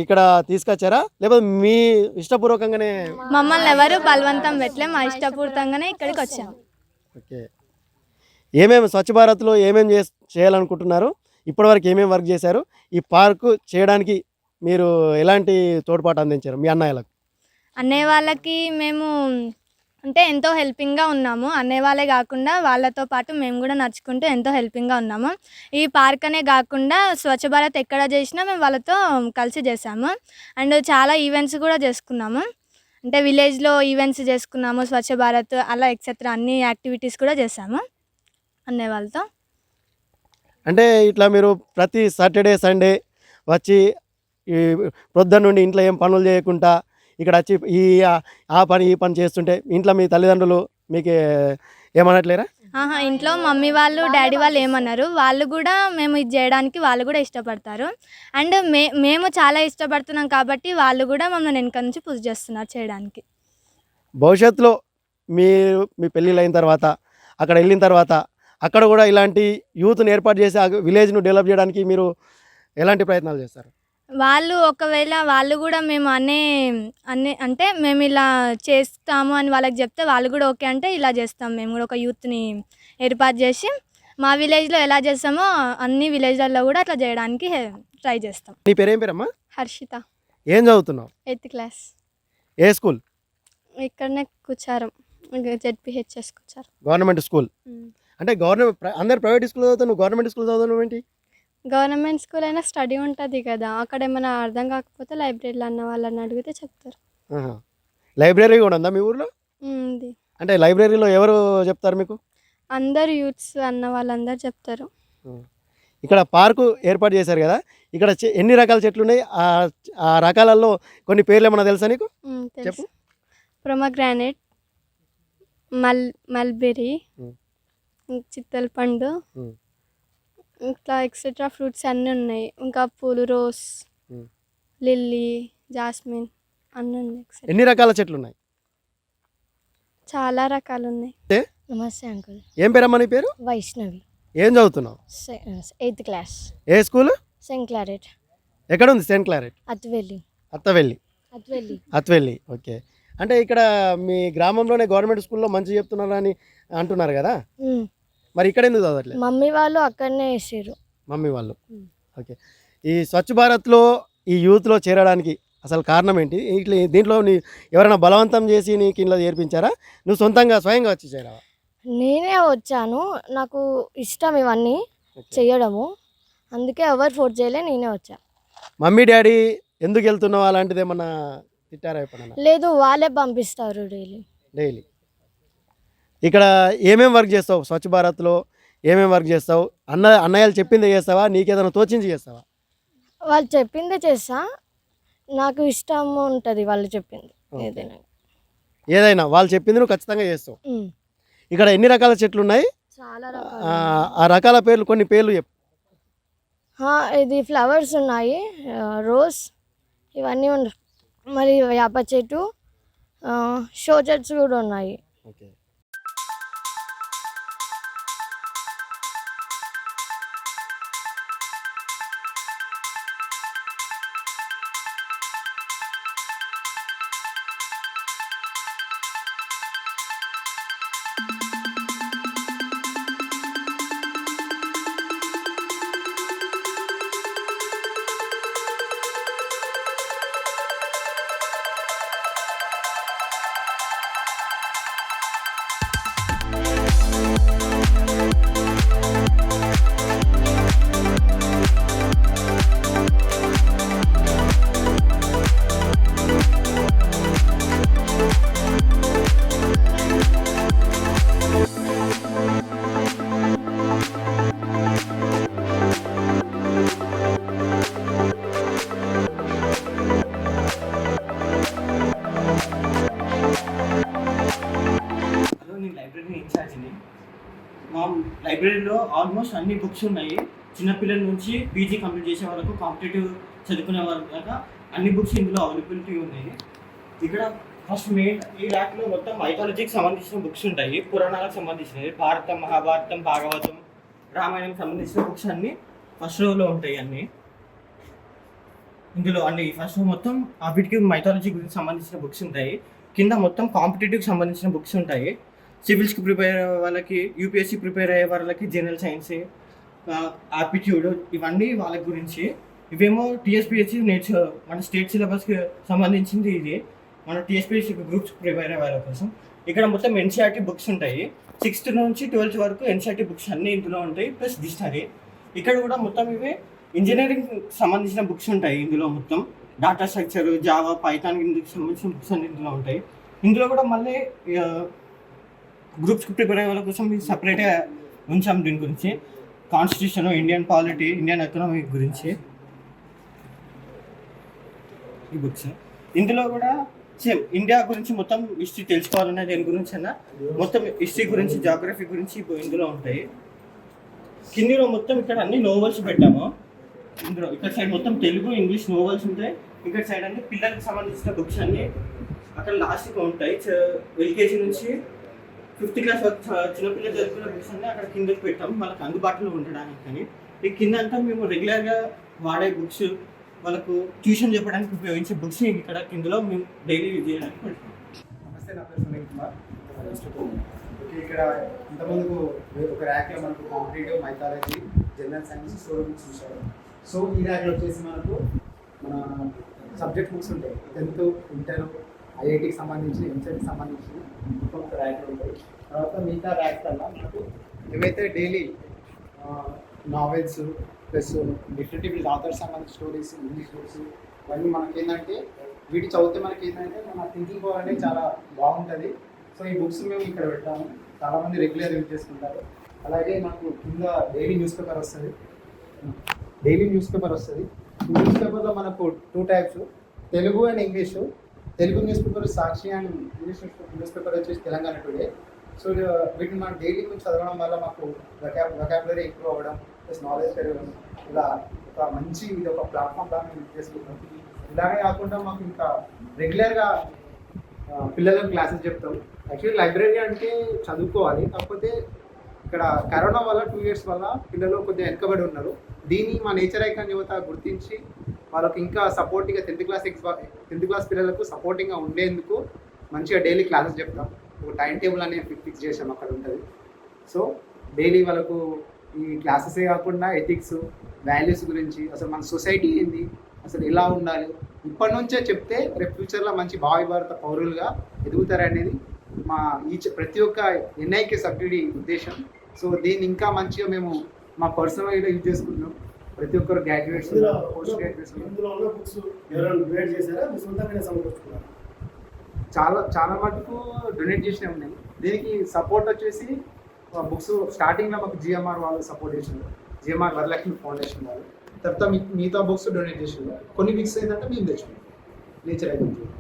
[SPEAKER 1] ఇక్కడ తీసుకొచ్చారా, లేకపోతే మీ ఇష్టపూర్వకంగానే?
[SPEAKER 7] మమ్మల్ని ఎవరు బలవంతం పెట్టలే, మా ఇష్టపూర్వకంగానే ఇక్కడికి వచ్చాము.
[SPEAKER 1] ఓకే. ఏమేమి స్వచ్ఛ భారత్లో ఏమేమి చేయాలనుకుంటున్నారు? ఇప్పటివరకు ఏమేమి వర్క్ చేశారు? ఈ పార్కు చేయడానికి మీరు ఎలాంటి తోడ్పాటు అందించారు మీ అన్నయ్యలకు?
[SPEAKER 7] అన్నయ్య వాళ్ళకి మేము అంటే ఎంతో హెల్పింగ్గా ఉన్నాము. అన్నయ్య వాళ్ళే కాకుండా వాళ్ళతో పాటు మేము కూడా నడుచుకుంటూ ఎంతో హెల్పింగ్గా ఉన్నాము. ఈ పార్క్ అనే కాకుండా స్వచ్ఛ భారత్ ఎక్కడ చేసినా మేము వాళ్ళతో కలిసి చేసాము. అండ్ చాలా ఈవెంట్స్ కూడా చేసుకున్నాము. అంటే విలేజ్లో ఈవెంట్స్ చేసుకున్నాము, స్వచ్ఛ భారత్ అలా ఎక్సెట్రా అన్ని యాక్టివిటీస్ కూడా చేసాము అన్నయ్య వాళ్ళతో.
[SPEAKER 1] అంటే ఇట్లా మీరు ప్రతి సాటర్డే సండే వచ్చి ఈ ప్రొద్దున నుండి ఇంట్లో ఏం పనులు చేయకుండా ఇక్కడ వచ్చి ఆ పని ఈ పని చేస్తుంటే ఇంట్లో మీ తల్లిదండ్రులు మీకు ఏమనట్లేరా?
[SPEAKER 7] ఇంట్లో మమ్మీ వాళ్ళు డాడీ వాళ్ళు ఏమన్నారు, వాళ్ళు కూడా మేము ఇది చేయడానికి వాళ్ళు కూడా ఇష్టపడతారు. అండ్ మేము చాలా ఇష్టపడుతున్నాం కాబట్టి వాళ్ళు కూడా మమ్మల్ని వెనక నుంచి పుష్ చేస్తున్నారు చేయడానికి.
[SPEAKER 1] భవిష్యత్తులో మీ పెళ్ళిళ్ళు అయిన తర్వాత అక్కడ వెళ్ళిన తర్వాత అక్కడ కూడా ఇలాంటి యూత్ని ఏర్పాటు చేసి ఆ విలేజ్ను డెవలప్ చేయడానికి మీరు ఎలాంటి ప్రయత్నాలు చేస్తారు?
[SPEAKER 7] ఒకవేళ వాళ్ళు కూడా మేము అంటే మేము ఇలా చేస్తాము అని వాళ్ళకి చెప్తే వాళ్ళు కూడా ఓకే అంటే ఇలా చేస్తాం. మేము కూడా ఒక యూత్ని ఏర్పాటు చేసి మా విలేజ్లో ఎలా చేస్తామో అన్ని విలేజ్లలో కూడా అట్లా చేయడానికి ట్రై చేస్తాం.
[SPEAKER 1] నీ పేరేం పేరమ్మా?
[SPEAKER 7] హర్షిత.
[SPEAKER 1] ఏం చదువుతున్నావు?
[SPEAKER 7] 8th class.
[SPEAKER 1] ఏ స్కూల్?
[SPEAKER 7] ఇక్కడనే Kurcharam, ZPHS Kurcharam.
[SPEAKER 1] Government school. అంటే అందరు ప్రైవేట్ స్కూల్ చదువుతావు, నువ్వు గవర్నమెంట్ స్కూల్ చదువుతావు ఏంటి?
[SPEAKER 7] గవర్నమెంట్ స్కూల్ అయినా స్టడీ ఉంటుంది కదా, అక్కడ ఏమైనా అర్థం కాకపోతే లైబ్రరీలో అన్న వాళ్ళని అడిగితే చెప్తారు.
[SPEAKER 1] లైబ్రరీ కూడా ఉందా మీ ఊర్లో?
[SPEAKER 7] ఉంది.
[SPEAKER 1] అంటే లైబ్రరీలో ఎవరు చెప్తారు మీకు?
[SPEAKER 7] అందరు యూత్స్ అన్న వాళ్ళందరూ చెప్తారు.
[SPEAKER 1] ఇక్కడ పార్కు ఏర్పాటు చేశారు కదా, ఇక్కడ ఎన్ని రకాల చెట్లు ఉన్నాయి? ఆ రకాలలో కొన్ని పేర్లు ఏమన్నా తెలుసా నీకు?
[SPEAKER 7] తెలుసు. ప్రొమగ్రానేట్, మల్బెరీ, చిత్తల పండు, ఇట్లా ఎక్సెట్రా ఫ్రూట్స్ అన్నీ ఉన్నాయి. ఇంకా పూలు, రోజ్, లిల్లీ, జాస్మిన్ అన్నీ ఉన్నాయి.
[SPEAKER 1] ఎన్ని రకాల చెట్లు ఉన్నాయి?
[SPEAKER 7] చాలా రకాలు ఉన్నాయి.
[SPEAKER 1] ఏ?
[SPEAKER 7] నమస్తే అంకుల్.
[SPEAKER 1] ఏం పేరమ్మా నీ పేరు?
[SPEAKER 7] వైష్ణవి,
[SPEAKER 1] ఏం చదువుతున్నావు?
[SPEAKER 7] 8th క్లాస్,
[SPEAKER 1] ఏ స్కూల్?
[SPEAKER 7] సెయింట్ క్లారెట్,
[SPEAKER 1] ఎక్కడ ఉంది Saint Claret?
[SPEAKER 7] Athvelli.
[SPEAKER 1] Athvelli. Okay. అంటే ఇక్కడ మీ గ్రామంలోనే గవర్నమెంట్ స్కూల్లో మంచి చెప్తున్నారని అంటున్నారు కదా, మరి ఇక్కడ ఎందుకు చదవట్లేదు?
[SPEAKER 7] మమ్మీ వాళ్ళు అక్కడనే వేసారు.
[SPEAKER 1] మమ్మీ వాళ్ళు. ఓకే. ఈ స్వచ్ఛ భారత్లో ఈ యూత్లో చేరడానికి అసలు కారణం ఏంటి? ఇట్లా దీంట్లో నీ ఎవరైనా బలవంతం చేసి నీకు ఇంట్లో చేర్పించారా, నువ్వు సొంతంగా స్వయంగా వచ్చి చేరావా?
[SPEAKER 7] నేనే వచ్చాను, నాకు ఇష్టం ఇవన్నీ చేయడము, అందుకే ఎవరు ఫోర్స్ చేయలే, నేనే వచ్చా.
[SPEAKER 1] మమ్మీ డాడీ ఎందుకు వెళ్తున్నావు అలాంటిది ఏమన్నా తిట్టారా ఎప్పుడన్నా?
[SPEAKER 7] లేదు, వాళ్ళే పంపిస్తారు
[SPEAKER 1] డైలీ. ఇక్కడ ఏమేమి వర్క్ చేస్తావు స్వచ్ఛ భారత్లో? ఏమేమి వర్క్ చేస్తావు? అన్నయ్యలు చెప్పిందే చేస్తావా, నీకేదైనా తోచించి చేస్తావా?
[SPEAKER 7] వాళ్ళు చెప్పిందే చేస్తా, నాకు ఇష్టం ఉంటుంది వాళ్ళు చెప్పింది
[SPEAKER 1] ఏదైనా వాళ్ళు చెప్పింది నువ్వు ఖచ్చితంగా చేస్తావు.
[SPEAKER 7] ఉమ్.
[SPEAKER 1] ఇక్కడ ఎన్ని రకాల చెట్లు ఉన్నాయి?
[SPEAKER 7] చాలా రకాలు.
[SPEAKER 1] ఆ రకాల పేర్లు కొన్ని పేర్లు చెప్పు.
[SPEAKER 7] ఇది ఫ్లవర్స్ ఉన్నాయి, రోజ్ ఇవన్నీ ఉన్నాయి, మరి వేప చెట్టు, షో చెట్స్ కూడా ఉన్నాయి.
[SPEAKER 1] ఓకే.
[SPEAKER 8] ఇన్ఛార్జిని. మా లైబ్రరీలో ఆల్మోస్ట్ అన్ని బుక్స్ ఉన్నాయి, చిన్నపిల్లల నుంచి పీజీ కంప్లీట్ చేసే వాళ్ళకు, కాంపిటేటివ్ చదువుకునే వాళ్ళకి దాకా అన్ని బుక్స్ ఇందులో అవైలబిలిటీ ఉన్నాయి. ఇక్కడ ఫస్ట్ మెయిన్ ఈ ర్యాక్లో మొత్తం మైథాలజీకి సంబంధించిన బుక్స్ ఉంటాయి, పురాణాలకు సంబంధించినవి, భారతం, మహాభారతం, భాగవతం, రామాయణం సంబంధించిన బుక్స్ అన్నీ ఫస్ట్ రోలో ఉంటాయి. అన్నీ ఇందులో అన్ని ఫస్ట్ మొత్తం వీటికి మైథాలజీ గురించి సంబంధించిన బుక్స్ ఉంటాయి. కింద మొత్తం కాంపిటేటివ్కి సంబంధించిన బుక్స్ ఉంటాయి, సివిల్స్కి ప్రిపేర్ అయ్యే వాళ్ళకి, యూపీఎస్సీ ప్రిపేర్ అయ్యే వాళ్ళకి జనరల్ సైన్స్, ఆప్టిట్యూడ్, ఇవన్నీ వాళ్ళ గురించి. ఇవేమో టీఎస్పీఎస్సీ మన స్టేట్ సిలబస్కి సంబంధించింది. ఇది మన టీఎస్పీఎస్సీ గ్రూప్స్ ప్రిపేర్ అయ్యే వాళ్ళ కోసం. ఇక్కడ మొత్తం ఎన్సీఆర్టీ బుక్స్ ఉంటాయి, 6th నుంచి 12th వరకు ఎన్సీఆర్టీ బుక్స్ అన్నీ ఇందులో ఉంటాయి, ప్లస్ డిక్షనరీ. ఇక్కడ కూడా మొత్తం ఇవే ఇంజనీరింగ్ సంబంధించిన బుక్స్ ఉంటాయి. ఇందులో మొత్తం డాటా స్ట్రక్చర్, జావా, పైథాన్ సంబంధించిన బుక్స్ అన్ని ఇందులో ఉంటాయి. ఇందులో కూడా మళ్ళీ గ్రూప్స్కి ప్రిపేర్ అయ్యే వాళ్ళ కోసం సపరేట్గా ఉంచాం దీని గురించి. Constitution, Indian polity, Indian economy గురించి ఈ బుక్స్. ఇందులో కూడా సేమ్ ఇండియా గురించి మొత్తం హిస్టరీ తెలుసుకోవాలన్నా దేని గురించి అన్నా మొత్తం హిస్టరీ గురించి, జాగ్రఫీ గురించి ఇందులో ఉంటాయి. కిందిలో మొత్తం ఇక్కడ అన్ని నోవెల్స్ పెట్టాము. ఇందులో ఇక్కడ సైడ్ మొత్తం తెలుగు, ఇంగ్లీష్ నోవెల్స్ ఉంటాయి. ఇక్కడ సైడ్ అన్ని పిల్లలకు సంబంధించిన బుక్స్ అన్నీ అక్కడ లాస్ట్గా ఉంటాయి. ఎల్కేజీ నుంచి 5th క్లాస్ వరకు చిన్నపిల్లలు చదువుకునే బుక్స్ అన్నీ అక్కడ కిందకి పెట్టాము వాళ్ళకి అందుబాటులో ఉండడానికి. కానీ ఈ కింద అంతా మేము రెగ్యులర్గా వాడే బుక్స్, వాళ్ళకు ట్యూషన్ చెప్పడానికి ఉపయోగించే బుక్స్ ఇక్కడ కిందలో మేము డైలీ యూజ్ చేయడానికి పెడతాం.
[SPEAKER 9] నమస్తే, నా పేరు సునీల్ కుమార్. ఓకే, ఇక్కడ ఇంతకుముందుకు ఒక ర్యాక్లో మనకు competitive, mythology, general science, story books ఇచ్చారు. సో ఈ ర్యాక్లో వచ్చేసి మనకు మన సబ్జెక్ట్ బుక్స్ ఉంటాయి, 10th, ఇంటర్, ఐఐటికి సంబంధించి, ఎంసెట్కి సంబంధించి ఒక ర్యాక్లో ఉంటాయి. తర్వాత మిగతా ర్యాక్స్ కన్నా మనకు ఏవైతే daily novels plus different authors సంబంధించిన స్టోరీస్, ఇంగ్లీష్ బుక్స్, ఇవన్నీ మనకి ఏంటంటే వీటి చదివితే మనకి ఏంటంటే మన థింకింగ్ పవర్ అనేది చాలా బాగుంటుంది. సో ఈ బుక్స్ మేము ఇక్కడ పెట్టాము, చాలామంది రెగ్యులర్ యూజ్ చేసుకుంటారు. అలాగే మనకు కింద డైలీ న్యూస్ పేపర్ వస్తుంది. ఈ న్యూస్ పేపర్లో మనకు 2 types, Telugu and English. Telugu news paper Sakshi and English news paper వచ్చేసి తెలంగాణ టుడే. సో వీటిని మనం డైలీ మేము చదవడం వల్ల మాకు వొకాబులరీ ఇంప్రూవ్ అవ్వడం, ప్లస్ నాలెడ్జ్ పెరగడం, ఇలా ఒక మంచి ఇది ఒక ప్లాట్ఫామ్ లాగా మేము యూజ్ చేసుకుంటాం. ఇలాగే కాకుండా మాకు ఇంకా రెగ్యులర్గా పిల్లలకు క్లాసెస్ చెప్తాం. యాక్చువల్లీ లైబ్రరీ అంటే చదువుకోవాలి, కాకపోతే ఇక్కడ కరోనా వల్ల 2 years వల్ల పిల్లలు కొద్దిగా వెనకబడి ఉన్నారు. దీన్ని మా నేచర్ ఐకాన్ యువత గుర్తించి వాళ్ళకి ఇంకా సపోర్టింగ్గా 10th క్లాస్ పిల్లలకు సపోర్టింగ్గా ఉండేందుకు మంచిగా డైలీ క్లాసెస్ చెప్తాం. ఒక టైం టేబుల్ అనేది ఫిక్స్ చేసాం, అక్కడ ఉంటుంది. సో డైలీ వాళ్ళకు ఈ క్లాసెసే కాకుండా ఎథిక్స్, వాల్యూస్ గురించి, అసలు మన సొసైటీ ఏంది, అసలు ఎలా ఉండాలి ఇప్పటి నుంచే చెప్తే రేపు ఫ్యూచర్లో మంచి భావి భారత పౌరులుగా ఎదుగుతారనేది మా ప్రతి ఒక్క ఎన్ఐకే సభ్యుడి ఉద్దేశం. సో దీన్ని ఇంకా మంచిగా మేము మా పర్సనల్గా యూజ్ చేసుకుంటున్నాం. ప్రతి ఒక్కరు గ్రాడ్యుయేట్స్, పోస్ట్ గ్రాడ్యుయేట్స్ చాలా మటుకు డొనేట్ చేసినవి ఉన్నాయి. దీనికి సపోర్ట్ వచ్చేసి బుక్స్ స్టార్టింగ్లో మాకు జిఎంఆర్ వాళ్ళు సపోర్ట్ చేసినారు, జిఎంఆర్ వరలక్ష్మి ఫౌండేషన్ వాళ్ళు. తర్వాత మిగతా బుక్స్ డొనేట్ చేసినారు. కొన్ని బుక్స్ ఏంటంటే మేము తెచ్చుకున్నాం నేచర్ ఐకాన్.